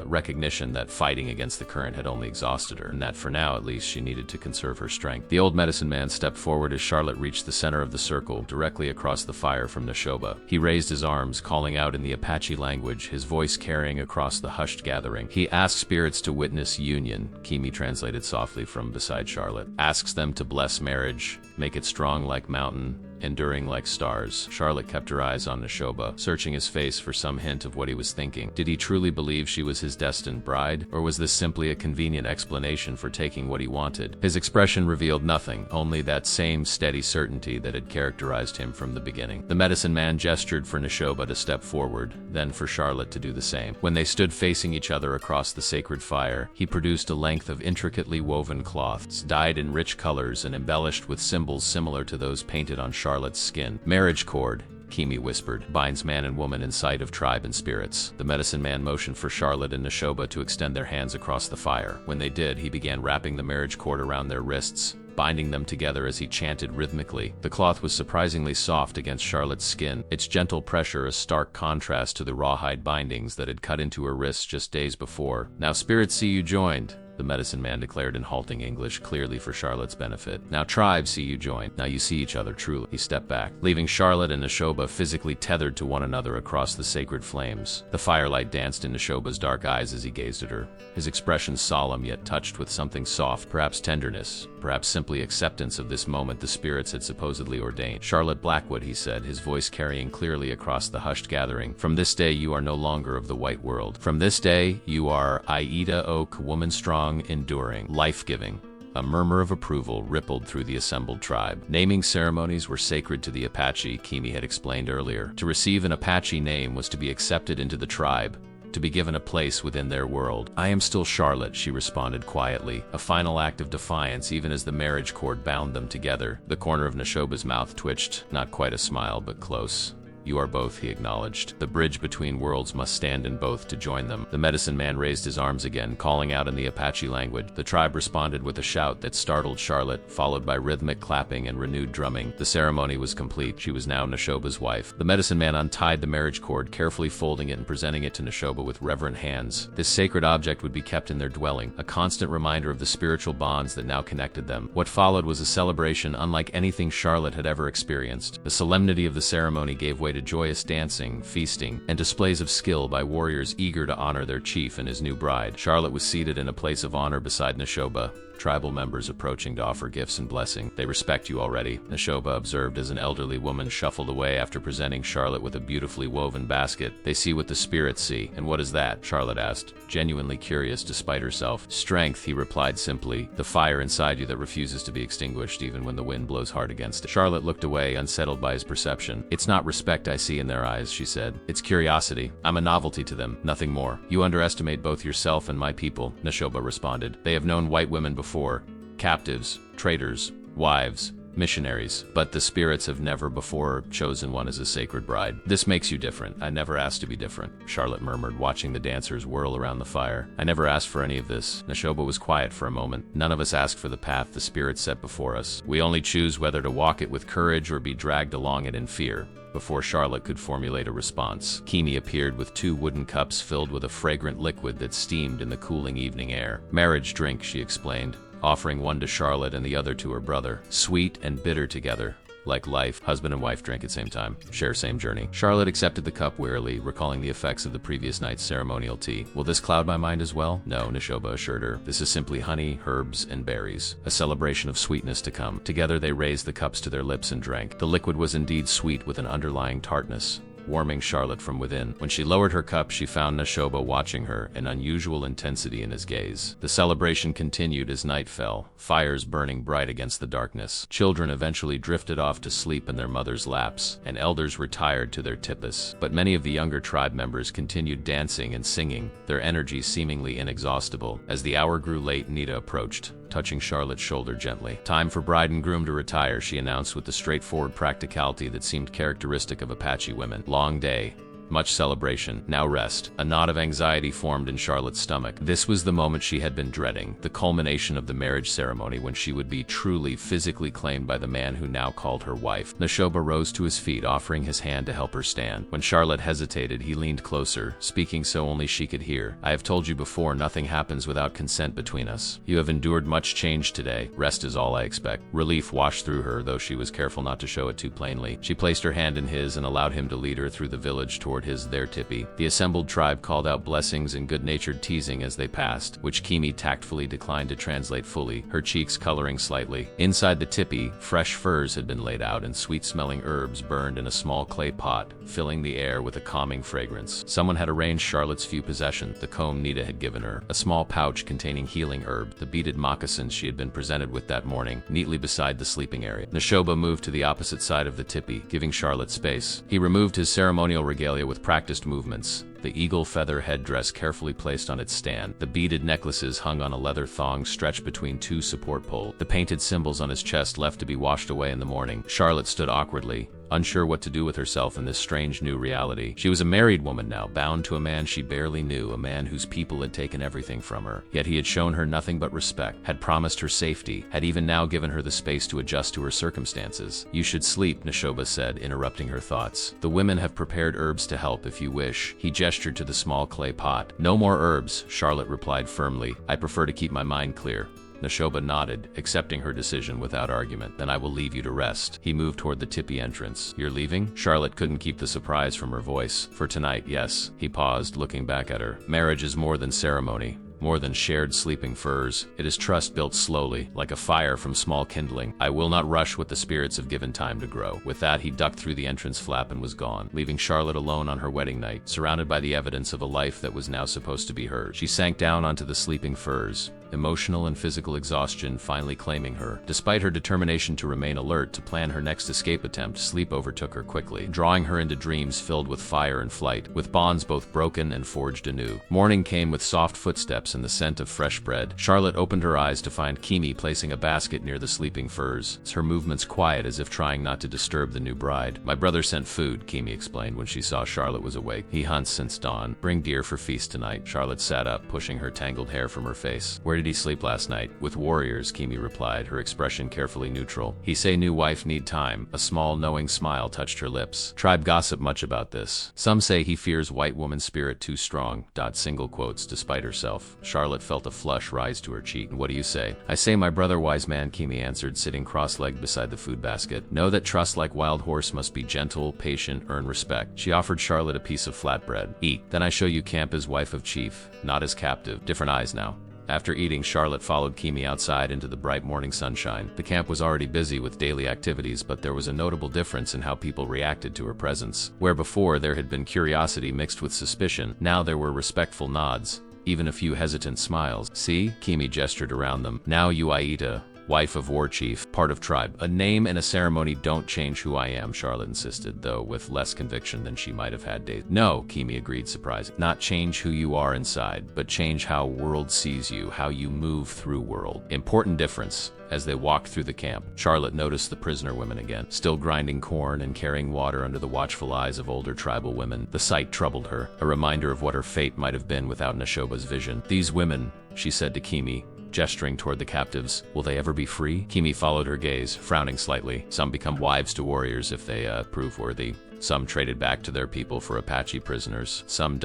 Recognition that fighting against the current had only exhausted her, and that for now at least she needed to conserve her strength. The old medicine man stepped forward as Charlotte reached the center of the circle, directly across the fire from Neshoba. He raised his arms, calling out in the Apache language, his voice carrying across the hushed gathering. "He asks spirits to witness union," Kimi translated softly from beside Charlotte. "Asks them to bless marriage, make it strong like mountain, enduring like stars." Charlotte kept her eyes on Neshoba, searching his face for some hint of what he was thinking. Did he truly believe she was his destined bride, or was this simply a convenient explanation for taking what he wanted? His expression revealed nothing, only that same steady certainty that had characterized him from the beginning. The medicine man gestured for Neshoba to step forward, then for Charlotte to do the same. When they stood facing each other across the sacred fire, he produced a length of intricately woven cloths, dyed in rich colors and embellished with symbols similar to those painted on Charlotte's skin. "Marriage cord," Kimi whispered, "binds man and woman in sight of tribe and spirits." The medicine man motioned for Charlotte and Neshoba to extend their hands across the fire. When they did, he began wrapping the marriage cord around their wrists, binding them together as he chanted rhythmically. The cloth was surprisingly soft against Charlotte's skin, its gentle pressure a stark contrast to the rawhide bindings that had cut into her wrists just days before. "Now spirits see you joined," the medicine man declared in halting English, clearly for Charlotte's benefit. "Now tribes see you joined. Now you see each other truly." He stepped back, leaving Charlotte and Neshoba physically tethered to one another across the sacred flames. The firelight danced in Neshoba's dark eyes as he gazed at her, his expression solemn yet touched with something soft, perhaps tenderness, perhaps simply acceptance of this moment the spirits had supposedly ordained. "Charlotte Blackwood," he said, his voice carrying clearly across the hushed gathering, "from this day you are no longer of the white world. From this day you are Aida Oak, woman strong, enduring, life-giving." A murmur of approval rippled through the assembled tribe. Naming ceremonies were sacred to the Apache, Kimi had explained earlier. To receive an Apache name was to be accepted into the tribe, to be given a place within their world. "I am still Charlotte," she responded quietly, a final act of defiance even as the marriage cord bound them together. The corner of Neshoba's mouth twitched, not quite a smile, but close. "You are both," he acknowledged. "The bridge between worlds must stand in both to join them." The medicine man raised his arms again, calling out in the Apache language. The tribe responded with a shout that startled Charlotte, followed by rhythmic clapping and renewed drumming. The ceremony was complete. She was now Neshoba's wife. The medicine man untied the marriage cord, carefully folding it and presenting it to Neshoba with reverent hands. This sacred object would be kept in their dwelling, a constant reminder of the spiritual bonds that now connected them. What followed was a celebration unlike anything Charlotte had ever experienced. The solemnity of the ceremony gave way to joyous dancing, feasting, and displays of skill by warriors eager to honor their chief and his new bride. Charlotte was seated in a place of honor beside Neshoba, tribal members approaching to offer gifts and blessing. "They respect you already," Neshoba observed as an elderly woman shuffled away after presenting Charlotte with a beautifully woven basket. "They see what the spirits see." "And what is that?" Charlotte asked, genuinely curious despite herself. "Strength," he replied simply, "the fire inside you that refuses to be extinguished even when the wind blows hard against it." Charlotte looked away, unsettled by his perception. "It's not respect I see in their eyes," she said. "It's curiosity. I'm a novelty to them, nothing more." "You underestimate both yourself and my people," Neshoba responded. "They have known white women before, captives, traitors, wives, missionaries, but the spirits have never before chosen one as a sacred bride. This makes you different. I never asked to be different, Charlotte murmured, watching the dancers whirl around the fire. I never asked for any of this. Neshoba was quiet for a moment. None of us asked for the path the spirits set before us. We only choose whether to walk it with courage or be dragged along it in fear. Before Charlotte could formulate a response, Kimi appeared with 2 wooden cups filled with a fragrant liquid that steamed in the cooling evening air. Marriage drink, she explained, offering one to Charlotte and the other to her brother. Sweet and bitter together. Like life, husband and wife drink at same time, share same journey. Charlotte accepted the cup wearily, recalling the effects of the previous night's ceremonial tea. Will this cloud my mind as well? No, Neshoba assured her. This is simply honey, herbs, and berries. A celebration of sweetness to come. Together they raised the cups to their lips and drank. The liquid was indeed sweet with an underlying tartness, warming Charlotte from within. When she lowered her cup, she found Neshoba watching her, an unusual intensity in his gaze. The celebration continued as night fell, fires burning bright against the darkness. Children eventually drifted off to sleep in their mothers' laps, and elders retired to their tipis. But many of the younger tribe members continued dancing and singing, their energy seemingly inexhaustible. As the hour grew late, Nita approached, touching Charlotte's shoulder gently. Time for bride and groom to retire, she announced with the straightforward practicality that seemed characteristic of Apache women. Long day. Much celebration. Now rest. A knot of anxiety formed in Charlotte's stomach. This was the moment she had been dreading, the culmination of the marriage ceremony when she would be truly physically claimed by the man who now called her wife. Neshoba rose to his feet, offering his hand to help her stand. When Charlotte hesitated, he leaned closer, speaking so only she could hear. I have told you before, nothing happens without consent between us. You have endured much change today. Rest is all I expect. Relief washed through her, though she was careful not to show it too plainly. She placed her hand in his and allowed him to lead her through the village toward their tipi. The assembled tribe called out blessings and good-natured teasing as they passed, which Kimi tactfully declined to translate fully, her cheeks coloring slightly. Inside the tipi, fresh furs had been laid out and sweet-smelling herbs burned in a small clay pot, filling the air with a calming fragrance. Someone had arranged Charlotte's few possessions, the comb Nita had given her, a small pouch containing healing herb, the beaded moccasins she had been presented with that morning, neatly beside the sleeping area. Neshoba moved to the opposite side of the tipi, giving Charlotte space. He removed his ceremonial regalia with practiced movements, the eagle feather headdress carefully placed on its stand, the beaded necklaces hung on a leather thong stretched between 2 support poles, the painted symbols on his chest left to be washed away in the morning. Charlotte stood awkwardly, unsure what to do with herself in this strange new reality. She was a married woman now, bound to a man she barely knew, a man whose people had taken everything from her. Yet he had shown her nothing but respect, had promised her safety, had even now given her the space to adjust to her circumstances. You should sleep, Neshoba said, interrupting her thoughts. The women have prepared herbs to help if you wish. He gestured to the small clay pot. No more herbs, Charlotte replied firmly. I prefer to keep my mind clear. Neshoba nodded, accepting her decision without argument. Then I will leave you to rest. He moved toward the tipi entrance. You're leaving? Charlotte couldn't keep the surprise from her voice. For tonight, yes. He paused, looking back at her. Marriage is more than ceremony. More than shared sleeping furs. It is trust built slowly, like a fire from small kindling. I will not rush what the spirits have given time to grow. With that, he ducked through the entrance flap and was gone, leaving Charlotte alone on her wedding night, surrounded by the evidence of a life that was now supposed to be hers. She sank down onto the sleeping furs, emotional and physical exhaustion finally claiming her. Despite her determination to remain alert to plan her next escape attempt, sleep overtook her quickly, drawing her into dreams filled with fire and flight, with bonds both broken and forged anew. Morning came with soft footsteps and the scent of fresh bread. Charlotte opened her eyes to find Kimi placing a basket near the sleeping furs, her movements quiet as if trying not to disturb the new bride. My brother sent food, Kimi explained when she saw Charlotte was awake. He hunts since dawn. Bring deer for feast tonight. Charlotte sat up, pushing her tangled hair from her face. Where did he sleep last night? With warriors, Kimi replied, her expression carefully neutral. He say new wife need time. A small, knowing smile touched her lips. Tribe gossip much about this. Some say he fears white woman's spirit too strong. Single quotes despite herself. Charlotte felt a flush rise to her cheek. What do you say? I say my brother wise man, Kimi answered, sitting cross-legged beside the food basket. Know that trust like wild horse must be gentle, patient, earn respect. She offered Charlotte a piece of flatbread. Eat. Then I show you camp as wife of chief, not as captive. Different eyes now. After eating, Charlotte followed Kimi outside into the bright morning sunshine. The camp was already busy with daily activities, but there was a notable difference in how people reacted to her presence. Where before there had been curiosity mixed with suspicion, now there were respectful nods, even a few hesitant smiles. See? Kimi gestured around them. Now you Aita, Wife of war chief, part of tribe. A name and a ceremony don't change who I am, Charlotte insisted, though with less conviction than she might have had days. No, Kimi agreed, surprised. Not change who you are inside, but change how world sees you, how you move through world. Important difference. As they walked through the camp, Charlotte noticed the prisoner women again, still grinding corn and carrying water under the watchful eyes of older tribal women. The sight troubled her, a reminder of what her fate might have been without Neshoba's vision. These women, she said to Kimi, gesturing toward the captives, will they ever be free? Kimi followed her gaze, frowning slightly. Some become wives to warriors if they prove worthy. Some traded back to their people for Apache prisoners. Some ...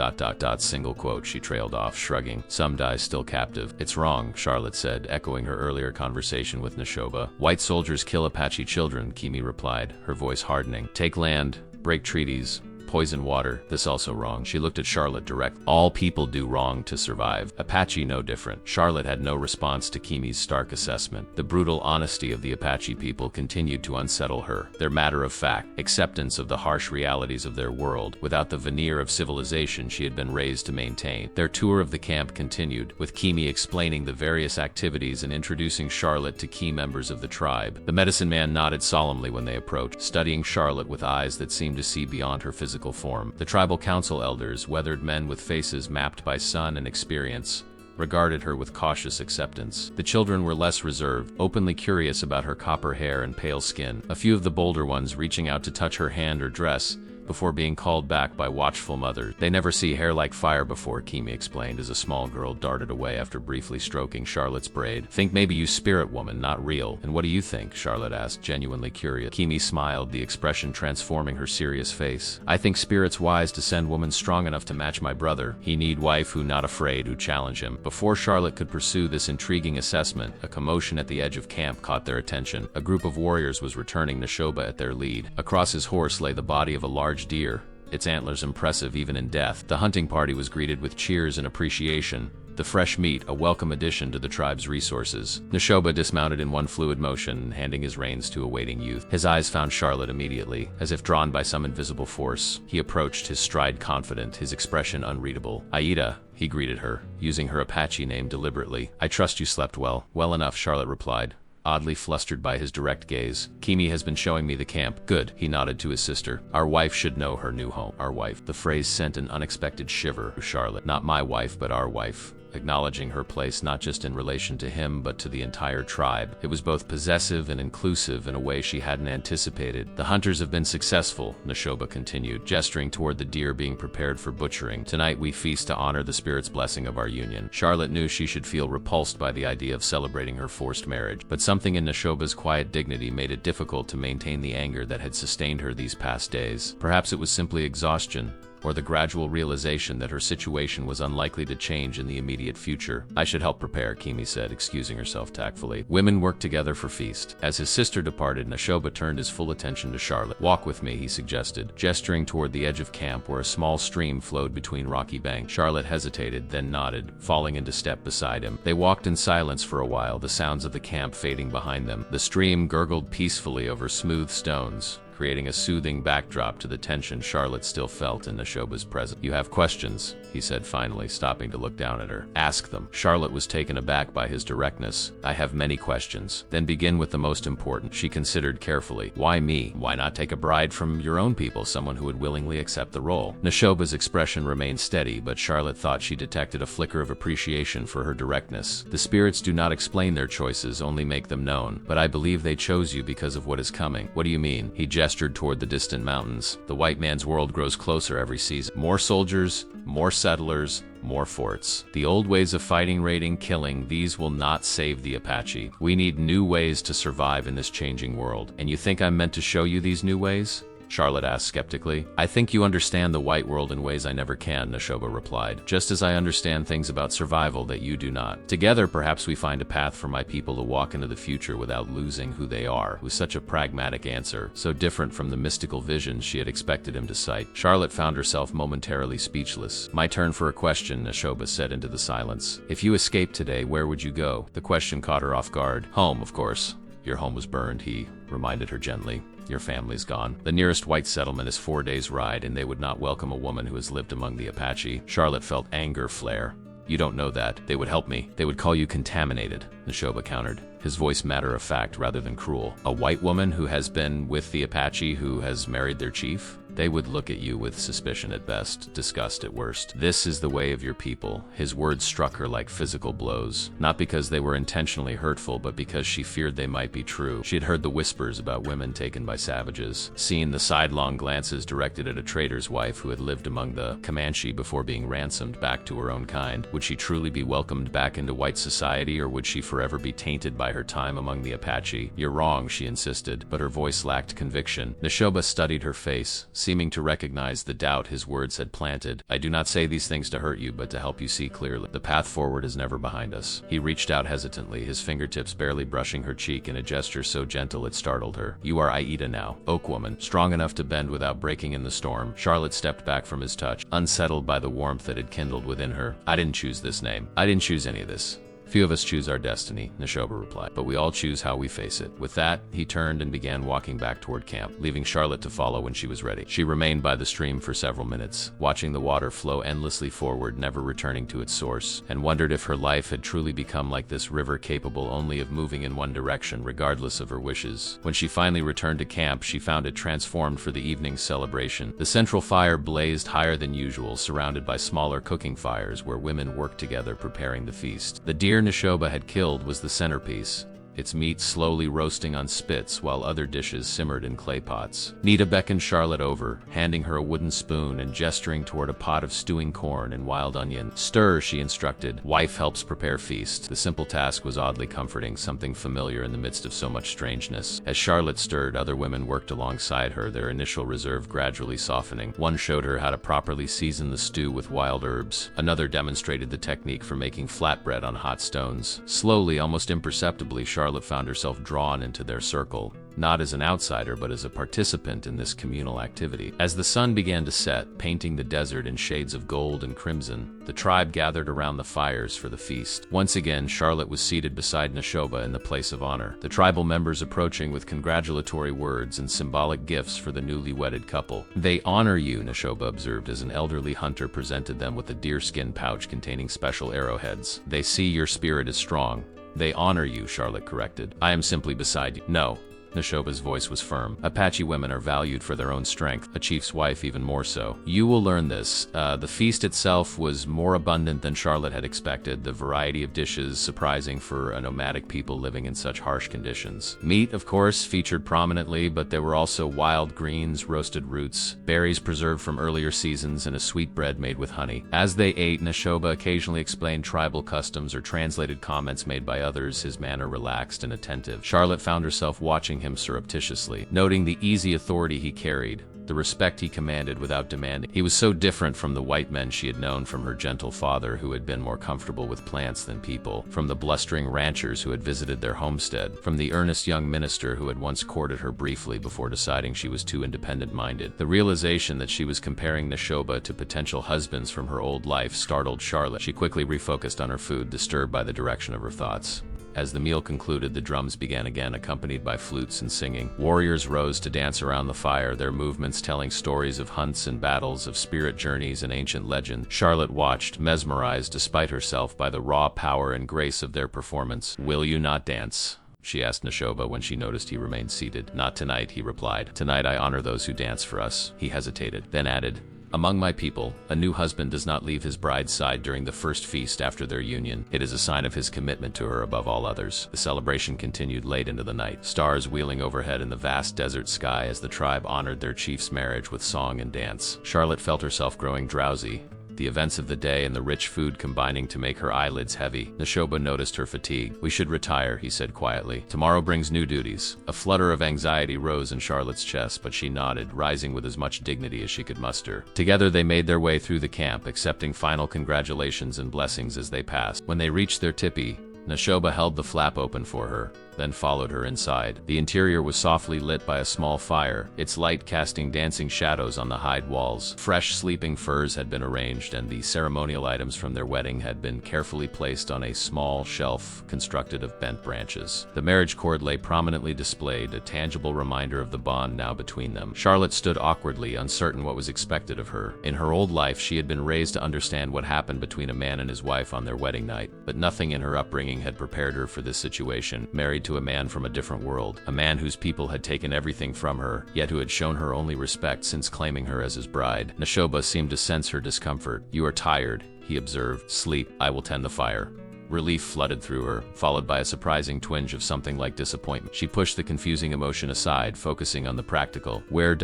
single quote, she trailed off, shrugging. Some die still captive. It's wrong, Charlotte said, echoing her earlier conversation with Neshoba. White soldiers kill Apache children, Kimi replied, her voice hardening. Take land, break treaties, poison water, this also wrong. She looked at Charlotte direct. All people do wrong to survive. Apache no different. Charlotte had no response to Kimi's stark assessment. The brutal honesty of the Apache people continued to unsettle her. Their matter-of-fact acceptance of the harsh realities of their world, without the veneer of civilization she had been raised to maintain. Their tour of the camp continued, with Kimi explaining the various activities and introducing Charlotte to key members of the tribe. The medicine man nodded solemnly when they approached, studying Charlotte with eyes that seemed to see beyond her physical form. The tribal council elders, weathered men with faces mapped by sun and experience, regarded her with cautious acceptance. The children were less reserved, openly curious about her copper hair and pale skin, a few of the bolder ones reaching out to touch her hand or dress, before being called back by watchful mothers. They never see hair like fire before, Kimi explained as a small girl darted away after briefly stroking Charlotte's braid. Think maybe you spirit woman, not real. And what do you think? Charlotte asked, genuinely curious. Kimi smiled, the expression transforming her serious face. I think spirit's wise to send woman strong enough to match my brother. He need wife who not afraid, who challenge him. Before Charlotte could pursue this intriguing assessment, a commotion at the edge of camp caught their attention. A group of warriors was returning, Neshoba at their lead. Across his horse lay the body of a large deer, its antlers impressive even in death. The hunting party was greeted with cheers and appreciation, the fresh meat a welcome addition to the tribe's resources. Neshoba dismounted in one fluid motion, handing his reins to a waiting youth. His eyes found Charlotte immediately, as if drawn by some invisible force. He approached, his stride confident, his expression unreadable. Aida, he greeted her, using her Apache name deliberately. I trust you slept well. Well enough, Charlotte replied, oddly flustered by his direct gaze. Kimi has been showing me the camp. Good, he nodded to his sister. Our wife should know her new home. Our wife. The phrase sent an unexpected shiver to Charlotte. Not my wife, but our wife. Acknowledging her place not just in relation to him but to the entire tribe. It was both possessive and inclusive in a way she hadn't anticipated. The hunters have been successful, Neshoba continued, gesturing toward the deer being prepared for butchering. Tonight we feast to honor the spirit's blessing of our union. Charlotte knew she should feel repulsed by the idea of celebrating her forced marriage, but something in Neshoba's quiet dignity made it difficult to maintain the anger that had sustained her these past days. Perhaps it was simply exhaustion, or the gradual realization that her situation was unlikely to change in the immediate future. I should help prepare, Kimi said, excusing herself tactfully. Women worked together for feast. As his sister departed, Neshoba turned his full attention to Charlotte. Walk with me, he suggested, gesturing toward the edge of camp where a small stream flowed between rocky banks. Charlotte hesitated, then nodded, falling into step beside him. They walked in silence for a while, the sounds of the camp fading behind them. The stream gurgled peacefully over smooth stones, creating a soothing backdrop to the tension Charlotte still felt in Neshoba's presence. You have questions, he said finally, stopping to look down at her. Ask them. Charlotte was taken aback by his directness. I have many questions. Then begin with the most important. She considered carefully. Why me? Why not take a bride from your own people, someone who would willingly accept the role? Neshoba's expression remained steady, but Charlotte thought she detected a flicker of appreciation for her directness. The spirits do not explain their choices, only make them known. But I believe they chose you because of what is coming. What do you mean? He gestured toward the distant mountains. The white man's world grows closer every season. More soldiers, more settlers, more forts. The old ways of fighting, raiding, killing, these will not save the Apache. We need new ways to survive in this changing world. And you think I'm meant to show you these new ways? Charlotte asked skeptically. I think you understand the white world in ways I never can, Neshoba replied, just as I understand things about survival that you do not. Together, perhaps we find a path for my people to walk into the future without losing who they are. It was such a pragmatic answer, so different from the mystical visions she had expected him to cite. Charlotte found herself momentarily speechless. My turn for a question, Neshoba said into the silence. If you escaped today, where would you go? The question caught her off guard. Home, of course. Your home was burned, he reminded her gently. Your family's gone. The nearest white settlement is 4 days' ride, and they would not welcome a woman who has lived among the Apache. Charlotte felt anger flare. You don't know that. They would help me. They would call you contaminated, Neshoba countered. his voice matter-of-fact rather than cruel. A white woman who has been with the Apache who has married their chief? They would look at you with suspicion at best, disgust at worst. This is the way of your people. His words struck her like physical blows, not because they were intentionally hurtful, but because she feared they might be true. She had heard the whispers about women taken by savages, seen the sidelong glances directed at a trader's wife who had lived among the Comanche before being ransomed back to her own kind. Would she truly be welcomed back into white society, or would she forever be tainted by her time among the Apache? You're wrong, she insisted, but her voice lacked conviction. Neshoba studied her face, seeming to recognize the doubt his words had planted. I do not say these things to hurt you, but to help you see clearly. The path forward is never behind us. He reached out hesitantly, his fingertips barely brushing her cheek in a gesture so gentle it startled her. You are Aida now, Oak Woman, strong enough to bend without breaking in the storm. Charlotte stepped back from his touch, unsettled by the warmth that had kindled within her. I didn't choose this name. I didn't choose any of this. Few of us choose our destiny, Neshoba replied, but we all choose how we face it. With that, he turned and began walking back toward camp, leaving Charlotte to follow when she was ready. She remained by the stream for several minutes, watching the water flow endlessly forward, never returning to its source, and wondered if her life had truly become like this river, capable only of moving in one direction, regardless of her wishes. When she finally returned to camp, she found it transformed for the evening's celebration. The central fire blazed higher than usual, surrounded by smaller cooking fires where women worked together preparing the feast. The deer Neshoba had killed was the centerpiece, its meat slowly roasting on spits while other dishes simmered in clay pots. Nita beckoned Charlotte over, handing her a wooden spoon and gesturing toward a pot of stewing corn and wild onion. Stir, she instructed. Wife helps prepare feast. The simple task was oddly comforting, something familiar in the midst of so much strangeness. As Charlotte stirred, other women worked alongside her, their initial reserve gradually softening. One showed her how to properly season the stew with wild herbs. Another demonstrated the technique for making flatbread on hot stones. Slowly, almost imperceptibly, Charlotte found herself drawn into their circle, not as an outsider but as a participant in this communal activity. As the sun began to set, painting the desert in shades of gold and crimson, the tribe gathered around the fires for the feast. Once again, Charlotte was seated beside Neshoba in the place of honor, the tribal members approaching with congratulatory words and symbolic gifts for the newly wedded couple. They honor you, Neshoba observed as an elderly hunter presented them with a deerskin pouch containing special arrowheads. They see your spirit is strong. They honor you, Charlotte corrected. I am simply beside you. No. Neshoba's voice was firm. Apache women are valued for their own strength, a chief's wife even more so. You will learn this. The feast itself was more abundant than Charlotte had expected, the variety of dishes surprising for a nomadic people living in such harsh conditions. Meat, of course, featured prominently, but there were also wild greens, roasted roots, berries preserved from earlier seasons, and a sweet bread made with honey. As they ate, Neshoba occasionally explained tribal customs or translated comments made by others, his manner relaxed and attentive. Charlotte found herself watching him surreptitiously, noting the easy authority he carried, the respect he commanded without demanding. He was so different from the white men she had known, from her gentle father who had been more comfortable with plants than people, from the blustering ranchers who had visited their homestead, from the earnest young minister who had once courted her briefly before deciding she was too independent-minded. The realization that she was comparing Neshoba to potential husbands from her old life startled Charlotte. She quickly refocused on her food, disturbed by the direction of her thoughts. As the meal concluded, the drums began again, accompanied by flutes and singing. Warriors rose to dance around the fire, their movements telling stories of hunts and battles, of spirit journeys and ancient legend. Charlotte watched, mesmerized despite herself by the raw power and grace of their performance. Will you not dance? She asked Neshoba when she noticed he remained seated. Not tonight, he replied. Tonight I honor those who dance for us. He hesitated, then added, among my people, a new husband does not leave his bride's side during the first feast after their union. It is a sign of his commitment to her above all others. The celebration continued late into the night, stars wheeling overhead in the vast desert sky as the tribe honored their chief's marriage with song and dance. Charlotte felt herself growing drowsy, the events of the day and the rich food combining to make her eyelids heavy. Neshoba noticed her fatigue. We should retire, he said quietly. Tomorrow brings new duties. A flutter of anxiety rose in Charlotte's chest, but she nodded, rising with as much dignity as she could muster. Together they made their way through the camp, accepting final congratulations and blessings as they passed. When they reached their tipi, Neshoba held the flap open for her, then followed her inside. The interior was softly lit by a small fire, its light casting dancing shadows on the hide walls. Fresh sleeping furs had been arranged, and the ceremonial items from their wedding had been carefully placed on a small shelf constructed of bent branches. The marriage cord lay prominently displayed, a tangible reminder of the bond now between them. Charlotte stood awkwardly, uncertain what was expected of her. In her old life, she had been raised to understand what happened between a man and his wife on their wedding night, but nothing in her upbringing had prepared her for this situation. Married to a man from a different world, a man whose people had taken everything from her, yet who had shown her only respect since claiming her as his bride. Neshoba seemed to sense her discomfort. "You are tired," he observed. "Sleep. I will tend the fire." Relief flooded through her, followed by a surprising twinge of something like disappointment. She pushed the confusing emotion aside, focusing on the practical. Where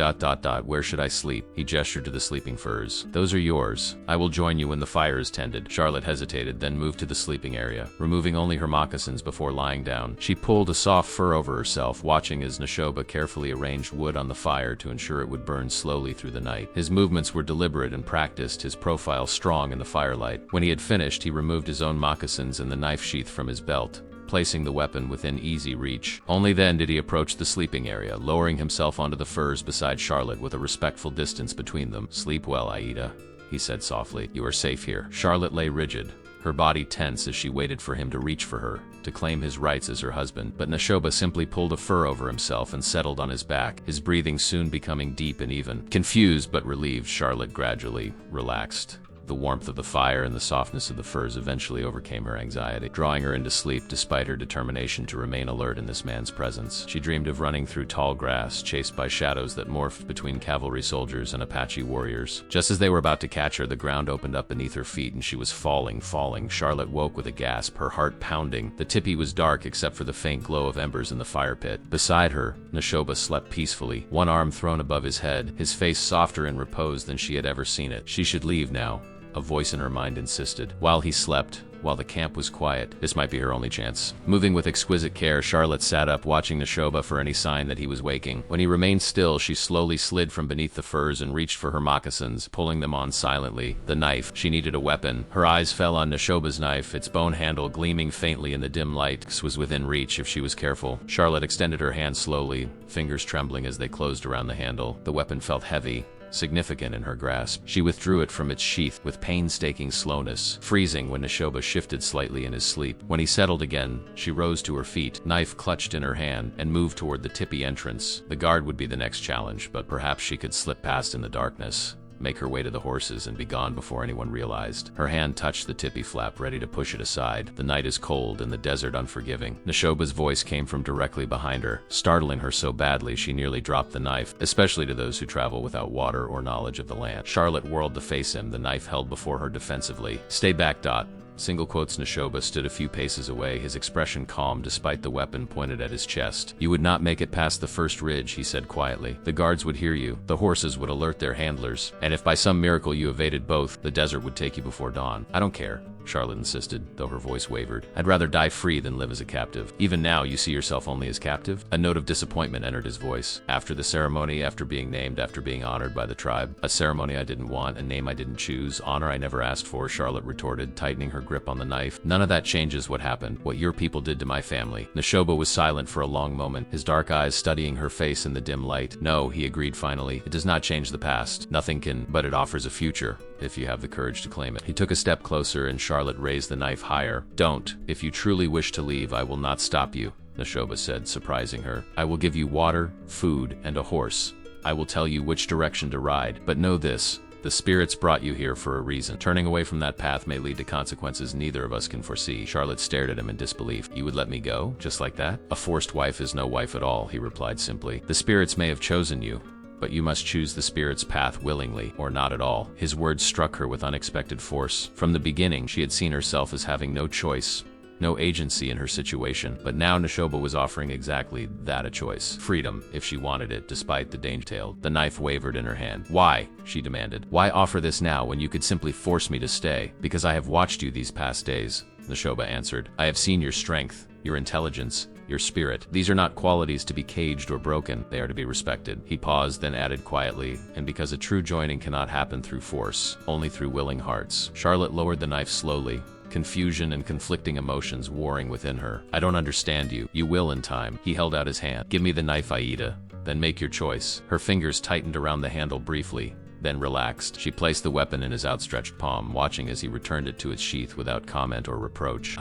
should I sleep?" He gestured to the sleeping furs. "Those are yours. I will join you when the fire is tended." Charlotte hesitated, then moved to the sleeping area, removing only her moccasins before lying down. She pulled a soft fur over herself, watching as Neshoba carefully arranged wood on the fire to ensure it would burn slowly through the night. His movements were deliberate and practiced, his profile strong in the firelight. When he had finished, he removed his own moccasins and the knife sheath from his belt, placing the weapon within easy reach. Only then did he approach the sleeping area, lowering himself onto the furs beside Charlotte with a respectful distance between them. "Sleep well, Aida," he said softly. "You are safe here." Charlotte lay rigid, her body tense as she waited for him to reach for her, to claim his rights as her husband. But Neshoba simply pulled a fur over himself and settled on his back, his breathing soon becoming deep and even. Confused but relieved, Charlotte gradually relaxed. The warmth of the fire and the softness of the furs eventually overcame her anxiety, drawing her into sleep despite her determination to remain alert in this man's presence. She dreamed of running through tall grass, chased by shadows that morphed between cavalry soldiers and Apache warriors. Just as they were about to catch her, the ground opened up beneath her feet and she was falling. Charlotte woke with a gasp, her heart pounding. The tipi was dark except for the faint glow of embers in the fire pit. Beside her, Neshoba slept peacefully, one arm thrown above his head, his face softer in repose than she had ever seen it. She should leave now, a voice in her mind insisted. While he slept, while the camp was quiet, this might be her only chance. Moving with exquisite care, Charlotte sat up, watching Neshoba for any sign that he was waking. When he remained still, she slowly slid from beneath the furs and reached for her moccasins, pulling them on silently. The knife. She needed a weapon. Her eyes fell on Neshoba's knife, its bone handle gleaming faintly in the dim light. This was within reach if she was careful. Charlotte extended her hand slowly, fingers trembling as they closed around the handle. The weapon felt heavy, significant in her grasp. She withdrew it from its sheath with painstaking slowness, freezing when Neshoba shifted slightly in his sleep. When he settled again, she rose to her feet, knife clutched in her hand, and moved toward the tipi entrance. The guard would be the next challenge, but perhaps she could slip past in the darkness, make her way to the horses, and be gone before anyone realized. Her hand touched the tipi flap, ready to push it aside. The night is cold and the desert unforgiving. Neshoba's voice came from directly behind her, startling her so badly she nearly dropped the knife, especially to those who travel without water or knowledge of the land. Charlotte whirled to face him, the knife held before her defensively. "Stay back, Dot." Single quotes. Neshoba stood a few paces away, his expression calm despite the weapon pointed at his chest. "You would not make it past the first ridge," he said quietly. "The guards would hear you, the horses would alert their handlers, and if by some miracle you evaded both, the desert would take you before dawn." "I don't care," Charlotte insisted, though her voice wavered. "I'd rather die free than live as a captive." "Even now you see yourself only as captive?" A note of disappointment entered his voice. "After the ceremony, after being named, after being honored by the tribe." "A ceremony I didn't want, a name I didn't choose, honor I never asked for," Charlotte retorted, tightening her grip on the knife. "None of that changes what happened, what your people did to my family." Neshoba was silent for a long moment, his dark eyes studying her face in the dim light. "No," he agreed finally, "it does not change the past. Nothing can, but it offers a future, if you have the courage to claim it." He took a step closer and Charlotte raised the knife higher. "Don't. If you truly wish to leave, I will not stop you," Neshoba said, surprising her. "I will give you water, food, and a horse. I will tell you which direction to ride. But know this, the spirits brought you here for a reason. Turning away from that path may lead to consequences neither of us can foresee." Charlotte stared at him in disbelief. "You would let me go, just like that?" "A forced wife is no wife at all," he replied simply. "The spirits may have chosen you, but you must choose the spirit's path willingly, or not at all." His words struck her with unexpected force. From the beginning, she had seen herself as having no choice, no agency in her situation, but now Neshoba was offering exactly that, a choice. Freedom, if she wanted it, despite the danger. The knife wavered in her hand. "Why?" she demanded. "Why offer this now when you could simply force me to stay?" "Because I have watched you these past days," Neshoba answered. "I have seen your strength, your intelligence, your spirit. These are not qualities to be caged or broken, they are to be respected." He paused, then added quietly, "And because a true joining cannot happen through force, only through willing hearts." Charlotte lowered the knife slowly, confusion and conflicting emotions warring within her. I don't understand you. You will in time. He held out his hand. Give me the knife, Aida. Then make your choice. Her fingers tightened around the handle briefly, then relaxed. She placed the weapon in his outstretched palm, watching as he returned it to its sheath without comment or reproach.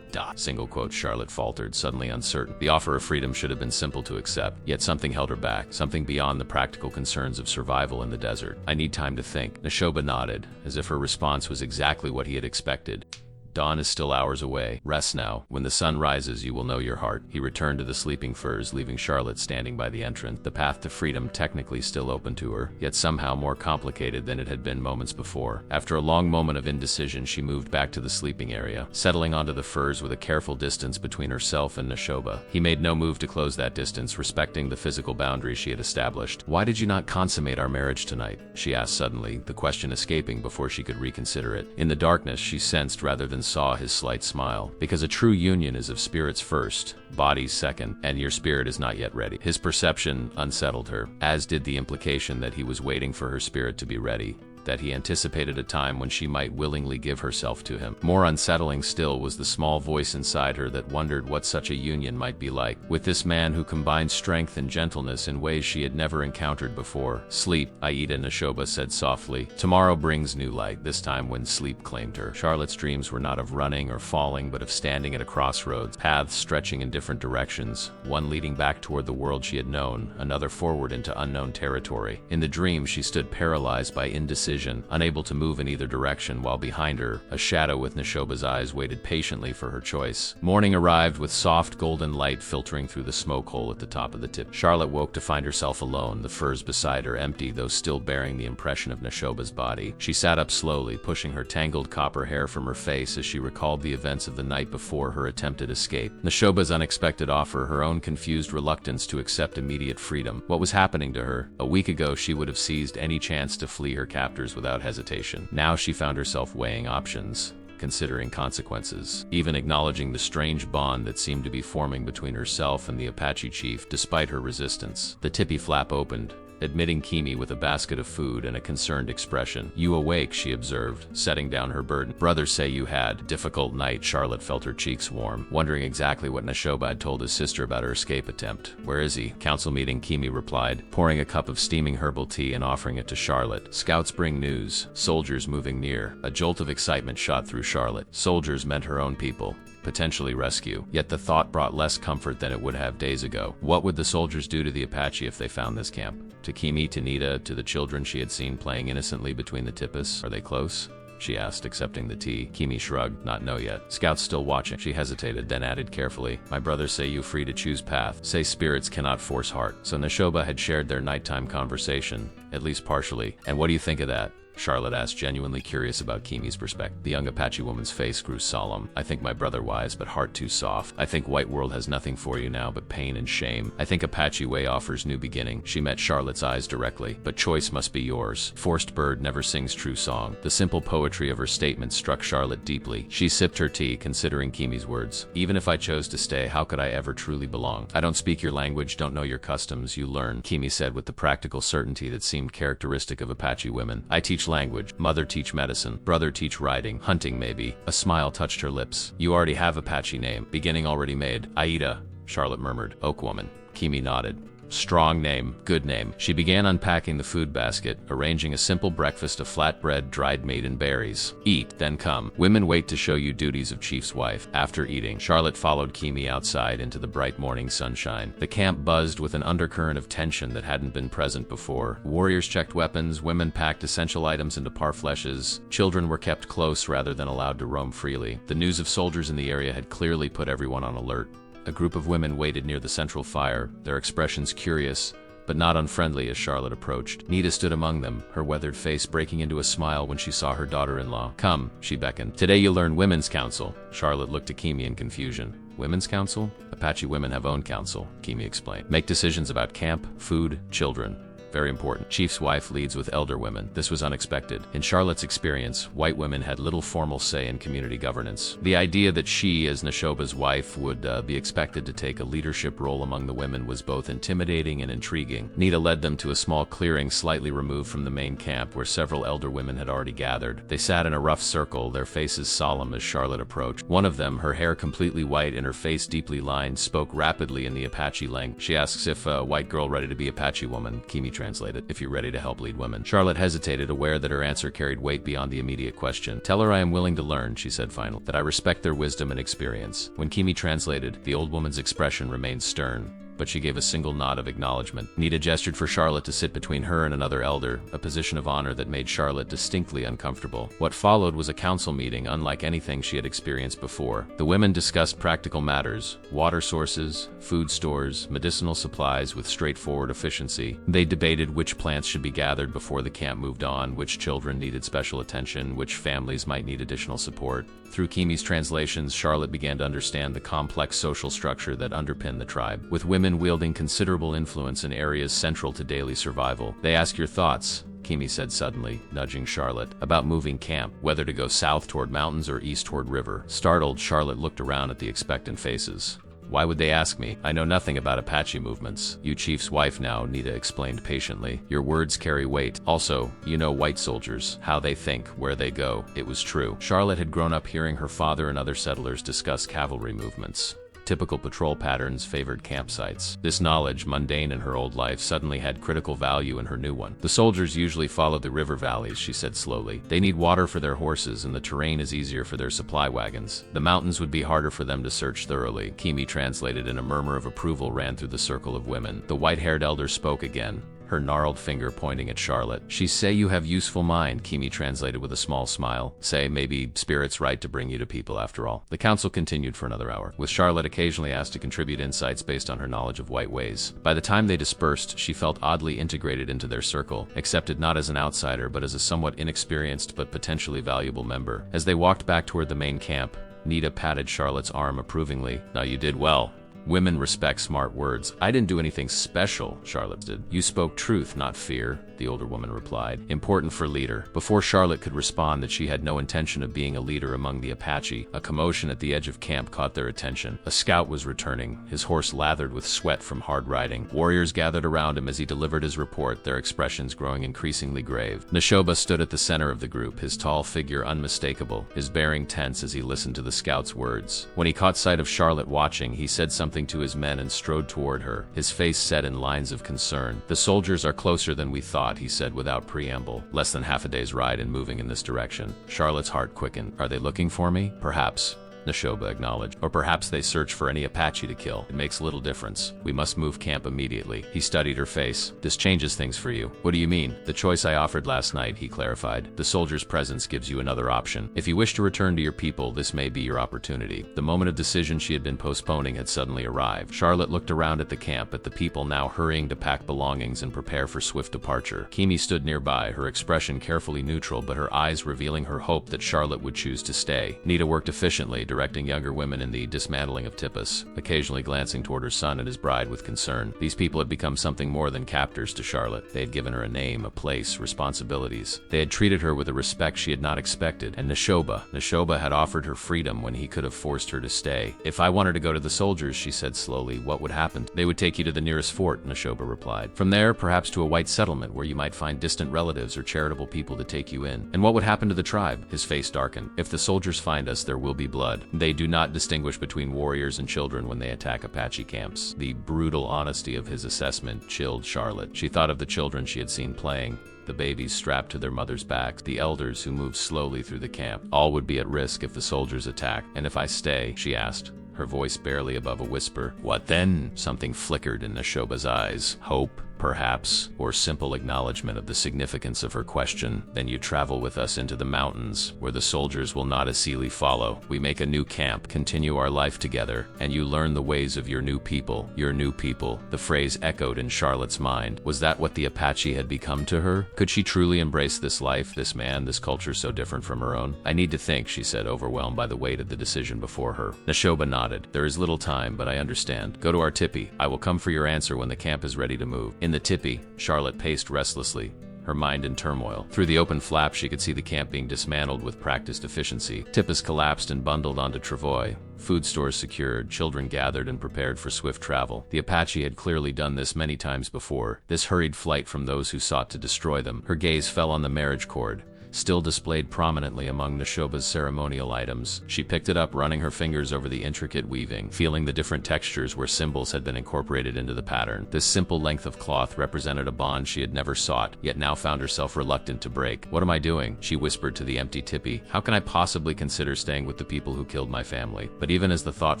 Single quote, Charlotte faltered, suddenly uncertain. The offer of freedom should have been simple to accept, yet something held her back, something beyond the practical concerns of survival in the desert. I need time to think. Neshoba nodded, as if her response was exactly what he had expected. Dawn is still hours away. Rest now. When the sun rises, you will know your heart. He returned to the sleeping furs, leaving Charlotte standing by the entrance. The path to freedom technically still open to her, yet somehow more complicated than it had been moments before. After a long moment of indecision, she moved back to the sleeping area, settling onto the furs with a careful distance between herself and Neshoba. He made no move to close that distance, respecting the physical boundaries she had established. Why did you not consummate our marriage tonight? She asked suddenly, the question escaping before she could reconsider it. In the darkness, she sensed rather than saw his slight smile. Because a true union is of spirits first, bodies second, and your spirit is not yet ready. His perception unsettled her, as did the implication that he was waiting for her spirit to be ready, that he anticipated a time when she might willingly give herself to him. More unsettling still was the small voice inside her that wondered what such a union might be like, with this man who combined strength and gentleness in ways she had never encountered before. Sleep, Aida, Neshoba said softly. Tomorrow brings new light, this time when sleep claimed her. Charlotte's dreams were not of running or falling, but of standing at a crossroads, paths stretching in different directions, one leading back toward the world she had known, another forward into unknown territory. In the dream, she stood paralyzed by indecision, unable to move in either direction, while behind her, a shadow with Neshoba's eyes waited patiently for her choice. Morning arrived with soft golden light filtering through the smoke hole at the top of the tip. Charlotte woke to find herself alone, the furs beside her empty, though still bearing the impression of Neshoba's body. She sat up slowly, pushing her tangled copper hair from her face as she recalled the events of the night before her attempted escape. Neshoba's unexpected offer, her own confused reluctance to accept immediate freedom. What was happening to her? A week ago, she would have seized any chance to flee her captors without hesitation. Now she found herself weighing options, considering consequences, even acknowledging the strange bond that seemed to be forming between herself and the Apache chief, despite her resistance. The tippy flap opened, admitting Kimi with a basket of food and a concerned expression. You awake, she observed, setting down her burden. Brothers say you had a difficult night. Charlotte felt her cheeks warm, wondering exactly what Neshoba had told his sister about her escape attempt. Where is he? Council meeting, Kimi replied, pouring a cup of steaming herbal tea and offering it to Charlotte. Scouts bring news. Soldiers moving near. A jolt of excitement shot through Charlotte. Soldiers meant her own people. Potentially rescue. Yet the thought brought less comfort than it would have days ago. What would the soldiers do to the Apache if they found this camp? To Kimi, to Nita, to the children she had seen playing innocently between the tipis? Are they close? She asked, accepting the tea. Kimi shrugged. Not know yet. Scouts still watching. She hesitated, then added carefully, my brothers say you free to choose path. Say spirits cannot force heart. So Neshoba had shared their nighttime conversation, at least partially. And what do you think of that? Charlotte asked, genuinely curious about Kimi's perspective. The young Apache woman's face grew solemn. I think my brother wise, but heart too soft. I think White World has nothing for you now but pain and shame. I think Apache Way offers new beginning. She met Charlotte's eyes directly. But choice must be yours. Forced bird never sings true song. The simple poetry of her statement struck Charlotte deeply. She sipped her tea, considering Kimi's words. Even if I chose to stay, how could I ever truly belong? I don't speak your language, don't know your customs, you learn, Kimi said with the practical certainty that seemed characteristic of Apache women. I teach language. Mother teach medicine. Brother teach riding. Hunting maybe. A smile touched her lips. You already have Apache name. Beginning already made. Aida, Charlotte murmured. Oak woman. Kimi nodded. Strong name, good name. She began unpacking the food basket, arranging a simple breakfast of flatbread, dried meat, and berries. Eat, then come. Women wait to show you duties of chief's wife. After eating, Charlotte followed Kimi outside into the bright morning sunshine. The camp buzzed with an undercurrent of tension that hadn't been present before. Warriors checked weapons, women packed essential items into parfleches, children were kept close rather than allowed to roam freely. The news of soldiers in the area had clearly put everyone on alert. A group of women waited near the central fire, their expressions curious, but not unfriendly as Charlotte approached. Nita stood among them, her weathered face breaking into a smile when she saw her daughter-in-law. Come, she beckoned. Today you learn Women's Council. Charlotte looked to Kimi in confusion. Women's Council? Apache women have own council, Kimi explained. Make decisions about camp, food, children. Very important. Chief's wife leads with elder women. This was unexpected. In Charlotte's experience, white women had little formal say in community governance. The idea that she, as Neshoba's wife, would be expected to take a leadership role among the women was both intimidating and intriguing. Nita led them to a small clearing slightly removed from the main camp where several elder women had already gathered. They sat in a rough circle, their faces solemn as Charlotte approached. One of them, her hair completely white and her face deeply lined, spoke rapidly in the Apache language. She asks if a white girl ready to be Apache woman. Kimi translated, if you're ready to help lead women. Charlotte hesitated, aware that her answer carried weight beyond the immediate question. Tell her I am willing to learn, she said finally, that I respect their wisdom and experience. When Kimi translated, the old woman's expression remained stern, but she gave a single nod of acknowledgement. Nita gestured for Charlotte to sit between her and another elder, a position of honor that made Charlotte distinctly uncomfortable. What followed was a council meeting unlike anything she had experienced before. The women discussed practical matters, water sources, food stores, medicinal supplies with straightforward efficiency. They debated which plants should be gathered before the camp moved on, which children needed special attention, which families might need additional support. Through Kimi's translations, Charlotte began to understand the complex social structure that underpinned the tribe, with women wielding considerable influence in areas central to daily survival. They ask your thoughts, Kimi said suddenly, nudging Charlotte, about moving camp, whether to go south toward mountains or east toward river. Startled, Charlotte looked around at the expectant faces. Why would they ask me? I know nothing about Apache movements. You chief's wife now, Nita explained patiently. Your words carry weight. Also, you know white soldiers, how they think, where they go. It was true. Charlotte had grown up hearing her father and other settlers discuss cavalry movements. Typical patrol patterns favored campsites. This knowledge, mundane in her old life, suddenly had critical value in her new one. The soldiers usually follow the river valleys, she said slowly. They need water for their horses, and the terrain is easier for their supply wagons. The mountains would be harder for them to search thoroughly. Kimi translated, and a murmur of approval ran through the circle of women. The white-haired elder spoke again, her gnarled finger pointing at Charlotte. She say you have useful mind, Kimi translated with a small smile. Say maybe spirit's right to bring you to people after all. The council continued for another hour, with Charlotte occasionally asked to contribute insights based on her knowledge of white ways. By the time they dispersed, she felt oddly integrated into their circle, accepted not as an outsider but as a somewhat inexperienced but potentially valuable member. As they walked back toward the main camp, Nita patted Charlotte's arm approvingly. Now you did well. Women respect smart words. I didn't do anything special, Charlotte did. You spoke truth, not fear, the older woman replied. Important for leader. Before Charlotte could respond that she had no intention of being a leader among the Apache, a commotion at the edge of camp caught their attention. A scout was returning, his horse lathered with sweat from hard riding. Warriors gathered around him as he delivered his report, their expressions growing increasingly grave. Neshoba stood at the center of the group, his tall figure unmistakable, his bearing tense as he listened to the scout's words. When he caught sight of Charlotte watching, he said something to his men and strode toward her, his face set in lines of concern. The soldiers are closer than we thought, he said without preamble. Less than half a day's ride and moving in this direction. Charlotte's heart quickened. Are they looking for me? Perhaps, Neshoba acknowledged. Or perhaps they search for any Apache to kill. It makes little difference. We must move camp immediately. He studied her face. This changes things for you. What do you mean? The choice I offered last night, he clarified. The soldier's presence gives you another option. If you wish to return to your people, this may be your opportunity. The moment of decision she had been postponing had suddenly arrived. Charlotte looked around at the camp, at the people now hurrying to pack belongings and prepare for swift departure. Kimi stood nearby, her expression carefully neutral, but her eyes revealing her hope that Charlotte would choose to stay. Nita worked efficiently, directing younger women in the dismantling of tippas, occasionally glancing toward her son and his bride with concern. These people had become something more than captors to Charlotte. They had given her a name, a place, responsibilities. They had treated her with a respect she had not expected. And Neshoba had offered her freedom when he could have forced her to stay. If I wanted to go to the soldiers, she said slowly, what would happen? They would take you to the nearest fort, Neshoba replied. From there, perhaps to a white settlement where you might find distant relatives or charitable people to take you in. And what would happen to the tribe? His face darkened. If the soldiers find us, there will be blood. They do not distinguish between warriors and children when they attack Apache camps. The brutal honesty of his assessment chilled Charlotte. She thought of the children she had seen playing, the babies strapped to their mothers' backs, the elders who moved slowly through the camp. All would be at risk if the soldiers attacked. And if I stay, she asked, her voice barely above a whisper. What then? Something flickered in Neshoba's eyes. Hope, perhaps, or simple acknowledgement of the significance of her question. Then you travel with us into the mountains, where the soldiers will not easily follow. We make a new camp, continue our life together, and you learn the ways of your new people. Your new people. The phrase echoed in Charlotte's mind. Was that what the Apache had become to her? Could she truly embrace this life, this man, this culture so different from her own? I need to think, she said, overwhelmed by the weight of the decision before her. Neshoba nodded. There is little time, but I understand. Go to our tipi. I will come for your answer when the camp is ready to move. In the tipi, Charlotte paced restlessly, her mind in turmoil. Through the open flap, she could see the camp being dismantled with practiced efficiency. Tipis collapsed and bundled onto travois. Food stores secured, children gathered and prepared for swift travel. The Apache had clearly done this many times before, this hurried flight from those who sought to destroy them. Her gaze fell on the marriage cord, still displayed prominently among Neshoba's ceremonial items. She picked it up, running her fingers over the intricate weaving, feeling the different textures where symbols had been incorporated into the pattern. This simple length of cloth represented a bond she had never sought, yet now found herself reluctant to break. "What am I doing?" she whispered to the empty tipi. "How can I possibly consider staying with the people who killed my family?" But even as the thought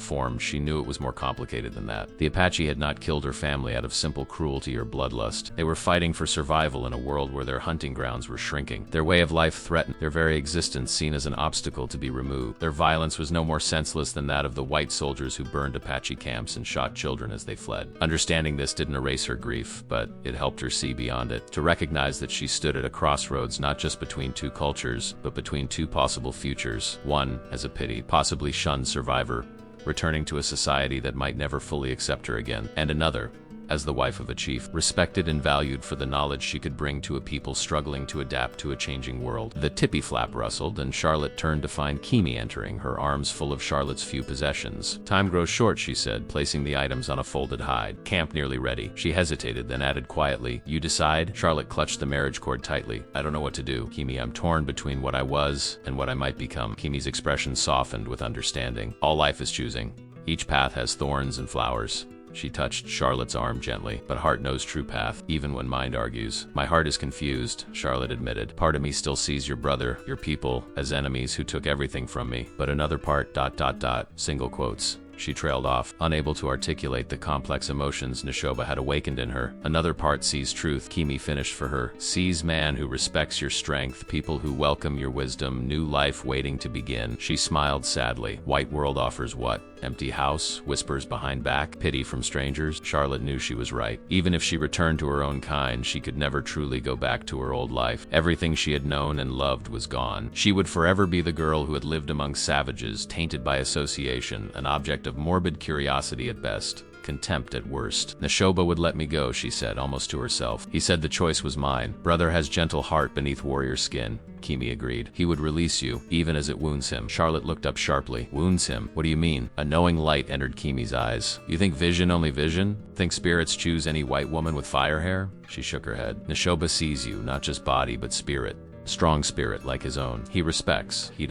formed, she knew it was more complicated than that. The Apache had not killed her family out of simple cruelty or bloodlust. They were fighting for survival in a world where their hunting grounds were shrinking. Their way of life threatened, their very existence seen as an obstacle to be removed. Their violence was no more senseless than that of the white soldiers who burned Apache camps and shot children as they fled. Understanding this didn't erase her grief, but it helped her see beyond it, to recognize that she stood at a crossroads not just between two cultures, but between two possible futures. One, as a pitied, possibly shunned survivor, returning to a society that might never fully accept her again, and another, as the wife of a chief, respected and valued for the knowledge she could bring to a people struggling to adapt to a changing world. The tipi flap rustled, and Charlotte turned to find Kimi entering, her arms full of Charlotte's few possessions. "Time grows short," she said, placing the items on a folded hide. "Camp nearly ready." She hesitated, then added quietly, "You decide?" Charlotte clutched the marriage cord tightly. "I don't know what to do, Kimi. I'm torn between what I was and what I might become." Kimi's expression softened with understanding. "All life is choosing. Each path has thorns and flowers." She touched Charlotte's arm gently, "But heart knows true path, even when mind argues." "My heart is confused," Charlotte admitted. "Part of me still sees your brother, your people, as enemies who took everything from me. But another part, ... single quotes." She trailed off, unable to articulate the complex emotions Neshoba had awakened in her. "Another part sees truth," Kimi finished for her. "Sees man who respects your strength, people who welcome your wisdom, new life waiting to begin." She smiled sadly. "White world offers what? Empty house, whispers behind back, pity from strangers." Charlotte knew she was right. Even if she returned to her own kind, she could never truly go back to her old life. Everything she had known and loved was gone. She would forever be the girl who had lived among savages, tainted by association, an object of morbid curiosity at best, contempt at worst. "Neshoba would let me go," she said, almost to herself. "He said the choice was mine. Brother has gentle heart beneath warrior skin." Kimi agreed. "He would release you, even as it wounds him." Charlotte looked up sharply. "Wounds him? What do you mean?" A knowing light entered Kimi's eyes. "You think vision only vision? Think spirits choose any white woman with fire hair?" She shook her head. "Neshoba sees you, not just body, but spirit. Strong spirit like his own. He respects." He ...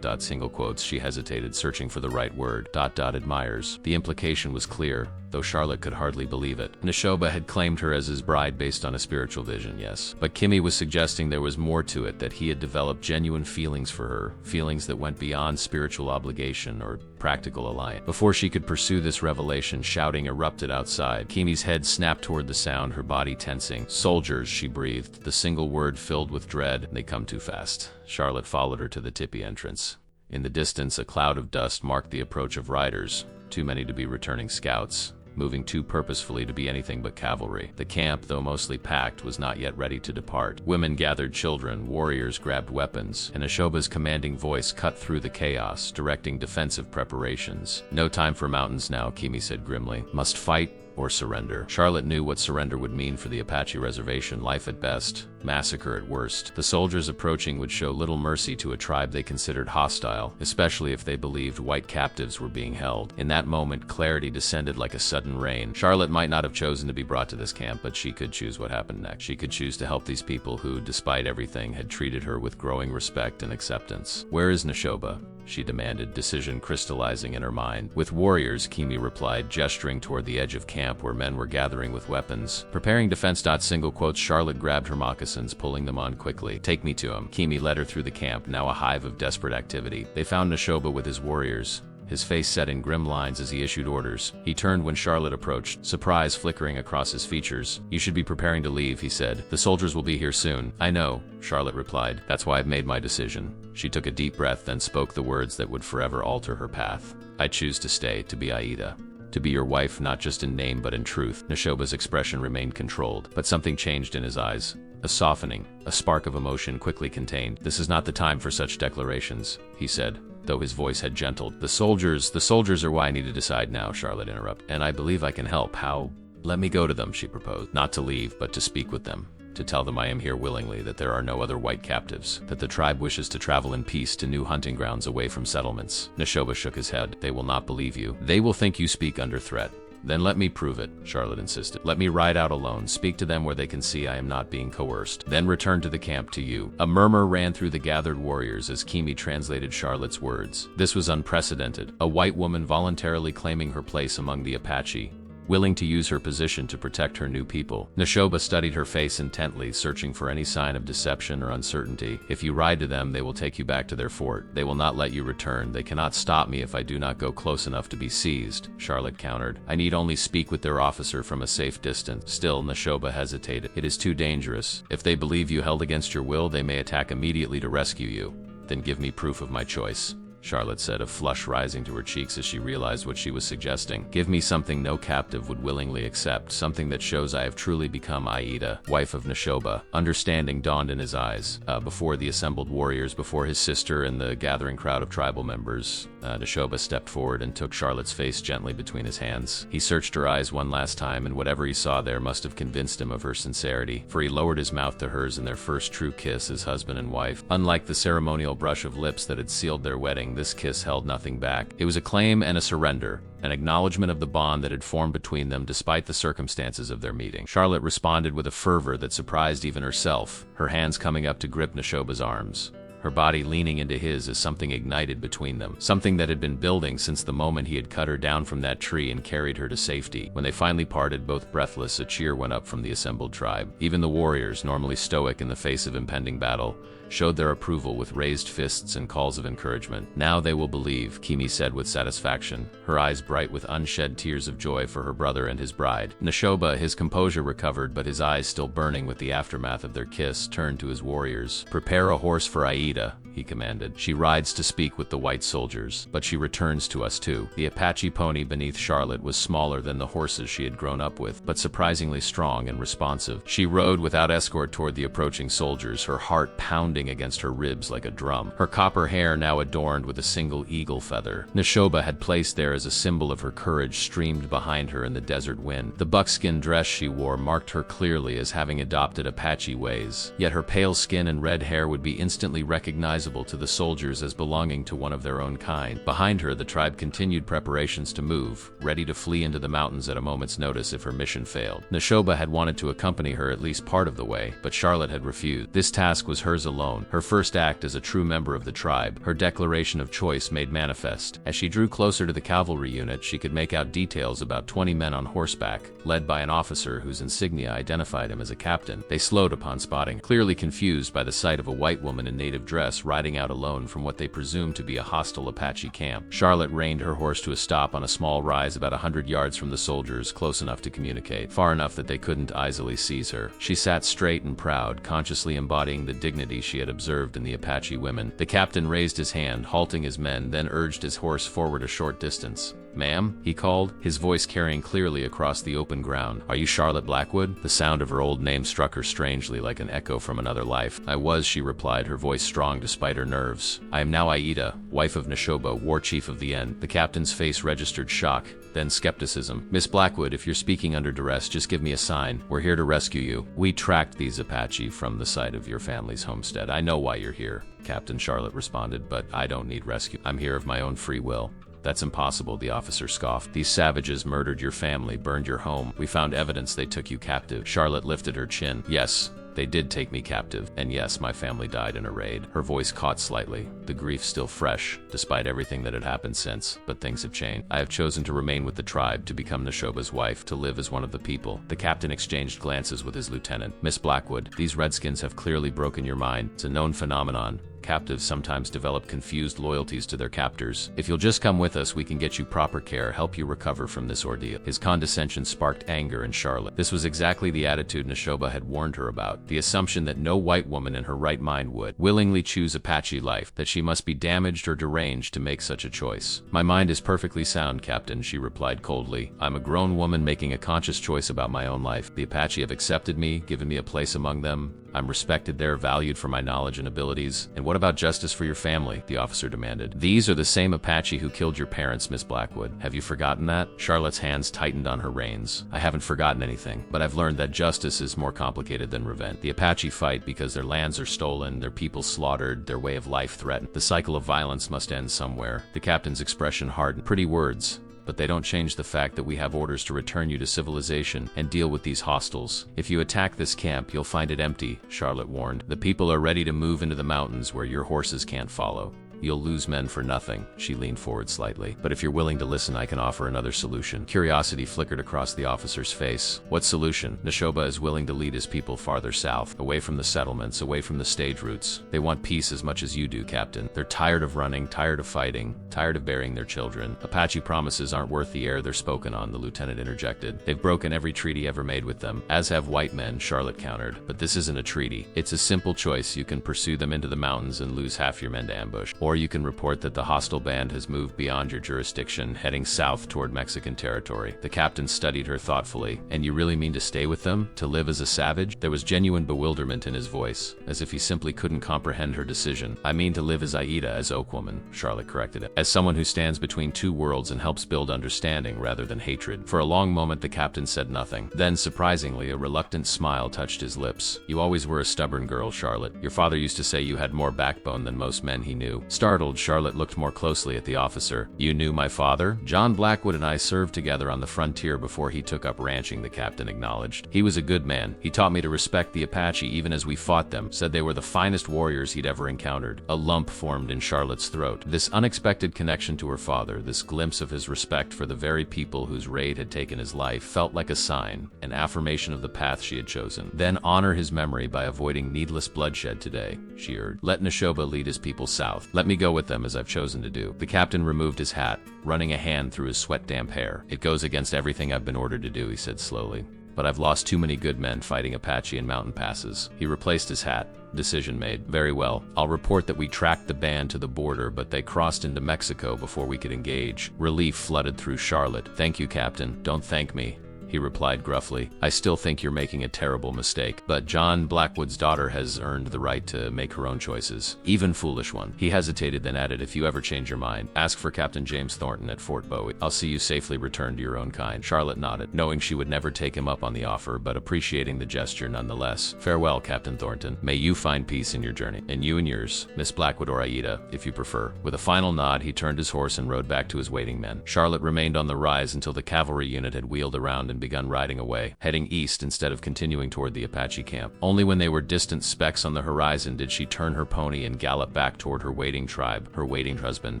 single quotes. She hesitated, searching for the right word. ... admires. The implication was clear, though Charlotte could hardly believe it. Neshoba had claimed her as his bride based on a spiritual vision, yes. But Kimi was suggesting there was more to it, that he had developed genuine feelings for her, feelings that went beyond spiritual obligation or practical alliance. Before she could pursue this revelation, shouting erupted outside. Kimi's head snapped toward the sound, her body tensing. "Soldiers," she breathed, the single word filled with dread. "They come too fast." Charlotte followed her to the tipi entrance. In the distance, a cloud of dust marked the approach of riders, too many to be returning scouts, moving too purposefully to be anything but cavalry. The camp, though mostly packed, was not yet ready to depart. Women gathered children, warriors grabbed weapons, and Neshoba's commanding voice cut through the chaos, directing defensive preparations. "No time for mountains now," Kimi said grimly. "Must fight or surrender." Charlotte knew what surrender would mean for the Apache reservation: life at best, massacre at worst. The soldiers approaching would show little mercy to a tribe they considered hostile, especially if they believed white captives were being held. In that moment, clarity descended like a sudden rain. Charlotte might not have chosen to be brought to this camp, but she could choose what happened next. She could choose to help these people who, despite everything, had treated her with growing respect and acceptance. "Where is Neshoba?" she demanded, decision crystallizing in her mind. "With warriors," Kimi replied, gesturing toward the edge of camp where men were gathering with weapons. Preparing defense. Single quotes. Charlotte grabbed her moccasins, pulling them on quickly. "Take me to him." Kimi led her through the camp, now a hive of desperate activity. They found Neshoba with his warriors, his face set in grim lines as he issued orders. He turned when Charlotte approached, surprise flickering across his features. "You should be preparing to leave," he said. "The soldiers will be here soon." "I know," Charlotte replied. "That's why I've made my decision." She took a deep breath, then spoke the words that would forever alter her path. "I choose to stay, to be Aida. To be your wife, not just in name but in truth." Neshoba's expression remained controlled, but something changed in his eyes. A softening, a spark of emotion quickly contained. "This is not the time for such declarations," he said, though his voice had gentled. The soldiers are why I need to decide now," Charlotte interrupted. "And I believe I can help." "How?" Let me go to them, she proposed. Not to leave, but to speak with them. To tell them I am here willingly, that there are no other white captives, that the tribe wishes to travel in peace to new hunting grounds away from settlements. Neshoba shook his head. They will not believe you. They will think you speak under threat. Then let me prove it, Charlotte insisted. Let me ride out alone, speak to them where they can see I am not being coerced, then return to the camp to you. A murmur ran through the gathered warriors as Kimi translated Charlotte's words. This was unprecedented. A white woman voluntarily claiming her place among the Apache, willing to use her position to protect her new people. Neshoba studied her face intently, searching for any sign of deception or uncertainty. If you ride to them, they will take you back to their fort. They will not let you return. They cannot stop me if I do not go close enough to be seized, Charlotte countered. I need only speak with their officer from a safe distance. Still, Neshoba hesitated. It is too dangerous. If they believe you held against your will, they may attack immediately to rescue you. Then give me proof of my choice, Charlotte said, a flush rising to her cheeks as she realized what she was suggesting. Give me something no captive would willingly accept, something that shows I have truly become Aida, wife of Neshoba. Understanding dawned in his eyes. Before the assembled warriors, before his sister and the gathering crowd of tribal members, Neshoba stepped forward and took Charlotte's face gently between his hands. He searched her eyes one last time, and whatever he saw there must have convinced him of her sincerity, for he lowered his mouth to hers in their first true kiss as husband and wife. Unlike the ceremonial brush of lips that had sealed their wedding, this kiss held nothing back. It was a claim and a surrender, an acknowledgement of the bond that had formed between them despite the circumstances of their meeting. Charlotte responded with a fervor that surprised even herself, her hands coming up to grip Neshoba's arms, her body leaning into his as something ignited between them, something that had been building since the moment he had cut her down from that tree and carried her to safety. When they finally parted, both breathless, a cheer went up from the assembled tribe. Even the warriors, normally stoic in the face of impending battle, showed their approval with raised fists and calls of encouragement. Now they will believe, Kimi said with satisfaction, her eyes bright with unshed tears of joy for her brother and his bride. Neshoba, his composure recovered but his eyes still burning with the aftermath of their kiss, turned to his warriors. Prepare a horse for Aida, he commanded. She rides to speak with the white soldiers, but she returns to us too. The Apache pony beneath Charlotte was smaller than the horses she had grown up with, but surprisingly strong and responsive. She rode without escort toward the approaching soldiers, her heart pounding against her ribs like a drum, her copper hair now adorned with a single eagle feather. Neshoba had placed there as a symbol of her courage streamed behind her in the desert wind. The buckskin dress she wore marked her clearly as having adopted Apache ways, yet her pale skin and red hair would be instantly recognizable to the soldiers as belonging to one of their own kind. Behind her, the tribe continued preparations to move, ready to flee into the mountains at a moment's notice if her mission failed. Neshoba had wanted to accompany her at least part of the way, but Charlotte had refused. This task was hers alone, her first act as a true member of the tribe, her declaration of choice made manifest. As she drew closer to the cavalry unit, she could make out details about 20 men on horseback, led by an officer whose insignia identified him as a captain. They slowed upon spotting, clearly confused by the sight of a white woman in native dress riding out alone from what they presumed to be a hostile Apache camp. Charlotte reined her horse to a stop on a small rise about 100 yards from the soldiers, close enough to communicate, far enough that they couldn't easily seize her. She sat straight and proud, consciously embodying the dignity she had observed in the Apache women. The captain raised his hand, halting his men, then urged his horse forward a short distance. "Ma'am," he called, his voice carrying clearly across the open ground. "Are you Charlotte Blackwood?" The sound of her old name struck her strangely like an echo from another life. "I was," she replied, her voice strong despite her nerves. "I am now Aida, wife of Neshoba, war chief of the End." The captain's face registered shock, then skepticism. "Miss Blackwood, if you're speaking under duress, just give me a sign. We're here to rescue you. We tracked these Apache from the site of your family's homestead. I know why you're here," Captain Charlotte responded, "but I don't need rescue. I'm here of my own free will." "That's impossible," the officer scoffed. "These savages murdered your family, burned your home. We found evidence they took you captive." Charlotte lifted her chin. "Yes, they did take me captive, and yes, my family died in a raid." Her voice caught slightly, the grief still fresh, despite everything that had happened since. "But things have changed. I have chosen to remain with the tribe, to become Neshoba's wife, to live as one of the people." The captain exchanged glances with his lieutenant. "Miss Blackwood, these redskins have clearly broken your mind. It's a known phenomenon. Captives sometimes develop confused loyalties to their captors. If you'll just come with us, we can get you proper care, help you recover from this ordeal." His condescension sparked anger in Charlotte. This was exactly the attitude Neshoba had warned her about, the assumption that no white woman in her right mind would willingly choose Apache life, that she must be damaged or deranged to make such a choice. "My mind is perfectly sound, Captain," she replied coldly. "I'm a grown woman making a conscious choice about my own life. The Apache have accepted me, given me a place among them, I'm respected there, valued for my knowledge and abilities. And what about justice for your family? The officer demanded. These are the same Apache who killed your parents, Miss Blackwood. Have you forgotten that? Charlotte's hands tightened on her reins. I haven't forgotten anything, but I've learned that justice is more complicated than revenge. The Apache fight because their lands are stolen, their people slaughtered, their way of life threatened. The cycle of violence must end somewhere. The captain's expression hardened. Pretty words, but they don't change the fact that we have orders to return you to civilization and deal with these hostiles. If you attack this camp, you'll find it empty, Charlotte warned. The people are ready to move into the mountains where your horses can't follow. You'll lose men for nothing. She leaned forward slightly. But if you're willing to listen, I can offer another solution. Curiosity flickered across the officer's face. What solution? Neshoba is willing to lead his people farther south, away from the settlements, away from the stage routes. They want peace as much as you do, Captain. They're tired of running, tired of fighting, tired of burying their children. Apache promises aren't worth the air they're spoken on, the lieutenant interjected. They've broken every treaty ever made with them, as have white men, Charlotte countered. But this isn't a treaty. It's a simple choice. You can pursue them into the mountains and lose half your men to ambush. Or you can report that the hostile band has moved beyond your jurisdiction, heading south toward Mexican territory. The captain studied her thoughtfully. And you really mean to stay with them? To live as a savage? There was genuine bewilderment in his voice, as if he simply couldn't comprehend her decision. I mean to live as Aida, as Oakwoman, Charlotte corrected it. As someone who stands between two worlds and helps build understanding rather than hatred. For a long moment the captain said nothing. Then, surprisingly, a reluctant smile touched his lips. You always were a stubborn girl, Charlotte. Your father used to say you had more backbone than most men he knew. Startled, Charlotte looked more closely at the officer. You knew my father? John Blackwood and I served together on the frontier before he took up ranching, the captain acknowledged. He was a good man. He taught me to respect the Apache even as we fought them, said they were the finest warriors he'd ever encountered. A lump formed in Charlotte's throat. This unexpected connection to her father, this glimpse of his respect for the very people whose raid had taken his life, felt like a sign, an affirmation of the path she had chosen. Then honor his memory by avoiding needless bloodshed today, she urged. Let Neshoba lead his people south. Let me go with them as I've chosen to do. The captain removed his hat, running a hand through his sweat-damp hair. It goes against everything I've been ordered to do, he said slowly. But I've lost too many good men fighting Apache in mountain passes. He replaced his hat. Decision made. Very well. I'll report that we tracked the band to the border, but they crossed into Mexico before we could engage. Relief flooded through Charlotte. Thank you, Captain. Don't thank me, he replied gruffly. I still think you're making a terrible mistake, but John Blackwood's daughter has earned the right to make her own choices, even foolish one. He hesitated, then added, if you ever change your mind, ask for Captain James Thornton at Fort Bowie. I'll see you safely return to your own kind. Charlotte nodded, knowing she would never take him up on the offer, but appreciating the gesture nonetheless. Farewell, Captain Thornton. May you find peace in your journey. And you and yours, Miss Blackwood or Aida, if you prefer. With a final nod, he turned his horse and rode back to his waiting men. Charlotte remained on the rise until the cavalry unit had wheeled around and begun riding away, heading east instead of continuing toward the Apache camp. Only when they were distant specks on the horizon did she turn her pony and gallop back toward her waiting tribe, her waiting husband.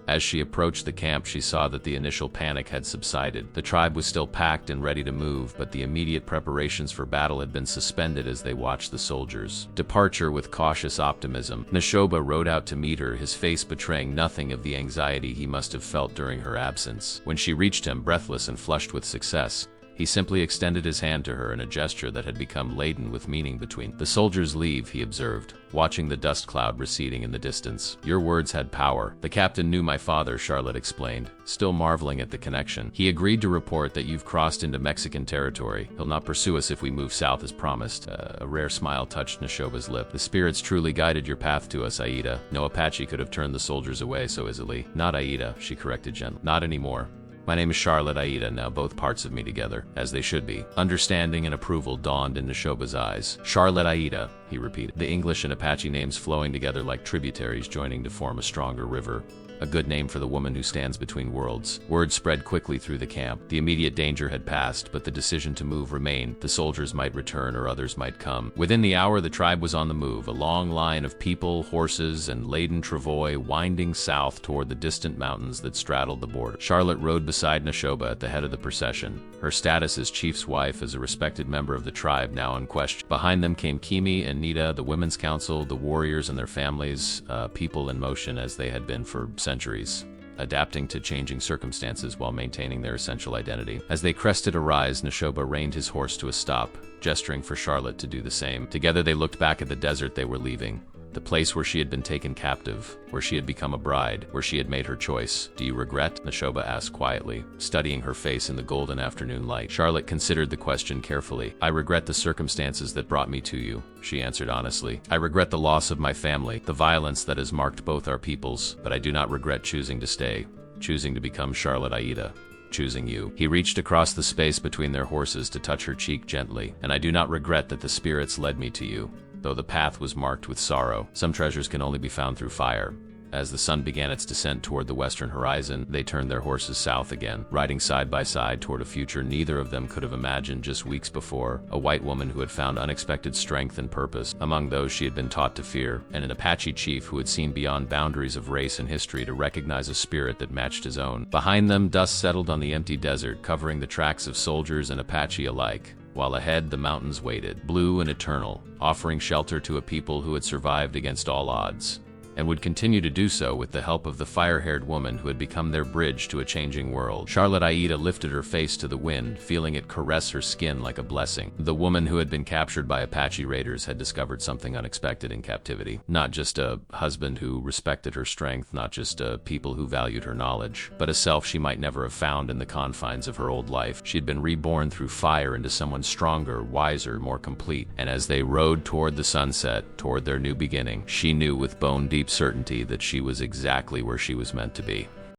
As she approached the camp, she saw that the initial panic had subsided. The tribe was still packed and ready to move, but the immediate preparations for battle had been suspended as they watched the soldiers' departure with cautious optimism. Neshoba rode out to meet her, his face betraying nothing of the anxiety he must have felt during her absence. When she reached him, breathless and flushed with success, he simply extended his hand to her in a gesture that had become laden with meaning between. The soldiers leave, he observed, watching the dust cloud receding in the distance. Your words had power. The captain knew my father, Charlotte explained, still marveling at the connection. He agreed to report that you've crossed into Mexican territory. He'll not pursue us if we move south as promised. A rare smile touched Neshoba's lip. The spirits truly guided your path to us, Aida. No Apache could have turned the soldiers away so easily. Not Aida, she corrected gently. Not anymore. My name is Charlotte, Aida, now both parts of me together, as they should be. Understanding and approval dawned in Neshoba's eyes. Charlotte Aida, he repeated, the English and Apache names flowing together like tributaries joining to form a stronger river. A good name for the woman who stands between worlds. Word spread quickly through the camp. The immediate danger had passed, but the decision to move remained. The soldiers might return or others might come. Within the hour, the tribe was on the move, a long line of people, horses, and laden travois winding south toward the distant mountains that straddled the border. Charlotte rode beside Neshoba at the head of the procession, her status as chief's wife, as a respected member of the tribe now unquestioned. Behind them came Kimi and Nita, the women's council, the warriors and their families, people in motion as they had been for centuries, adapting to changing circumstances while maintaining their essential identity. As they crested a rise, Neshoba reined his horse to a stop, gesturing for Charlotte to do the same. Together they looked back at the desert they were leaving, The place where she had been taken captive, where she had become a bride, where she had made her choice. Do you regret? Neshoba asked quietly, studying her face in the golden afternoon light. Charlotte considered the question carefully. I regret the circumstances that brought me to you, she answered honestly. I regret the loss of my family, the violence that has marked both our peoples, but I do not regret choosing to stay, choosing to become Charlotte Aida. Choosing you. He reached across the space between their horses to touch her cheek gently, and I do not regret that the spirits led me to you, though the path was marked with sorrow. Some treasures can only be found through fire. As the sun began its descent toward the western horizon, they turned their horses south again, riding side by side toward a future neither of them could have imagined just weeks before, a white woman who had found unexpected strength and purpose among those she had been taught to fear, and an Apache chief who had seen beyond boundaries of race and history to recognize a spirit that matched his own. Behind them, dust settled on the empty desert, covering the tracks of soldiers and Apache alike, while ahead the mountains waited, blue and eternal, offering shelter to a people who had survived against all odds, and would continue to do so with the help of the fire-haired woman who had become their bridge to a changing world. Charlotte Aida lifted her face to the wind, feeling it caress her skin like a blessing. The woman who had been captured by Apache raiders had discovered something unexpected in captivity. Not just a husband who respected her strength, not just a people who valued her knowledge, but a self she might never have found in the confines of her old life. She had been reborn through fire into someone stronger, wiser, more complete. And as they rode toward the sunset, toward their new beginning, she knew with bone-deep certainty that she was exactly where she was meant to be.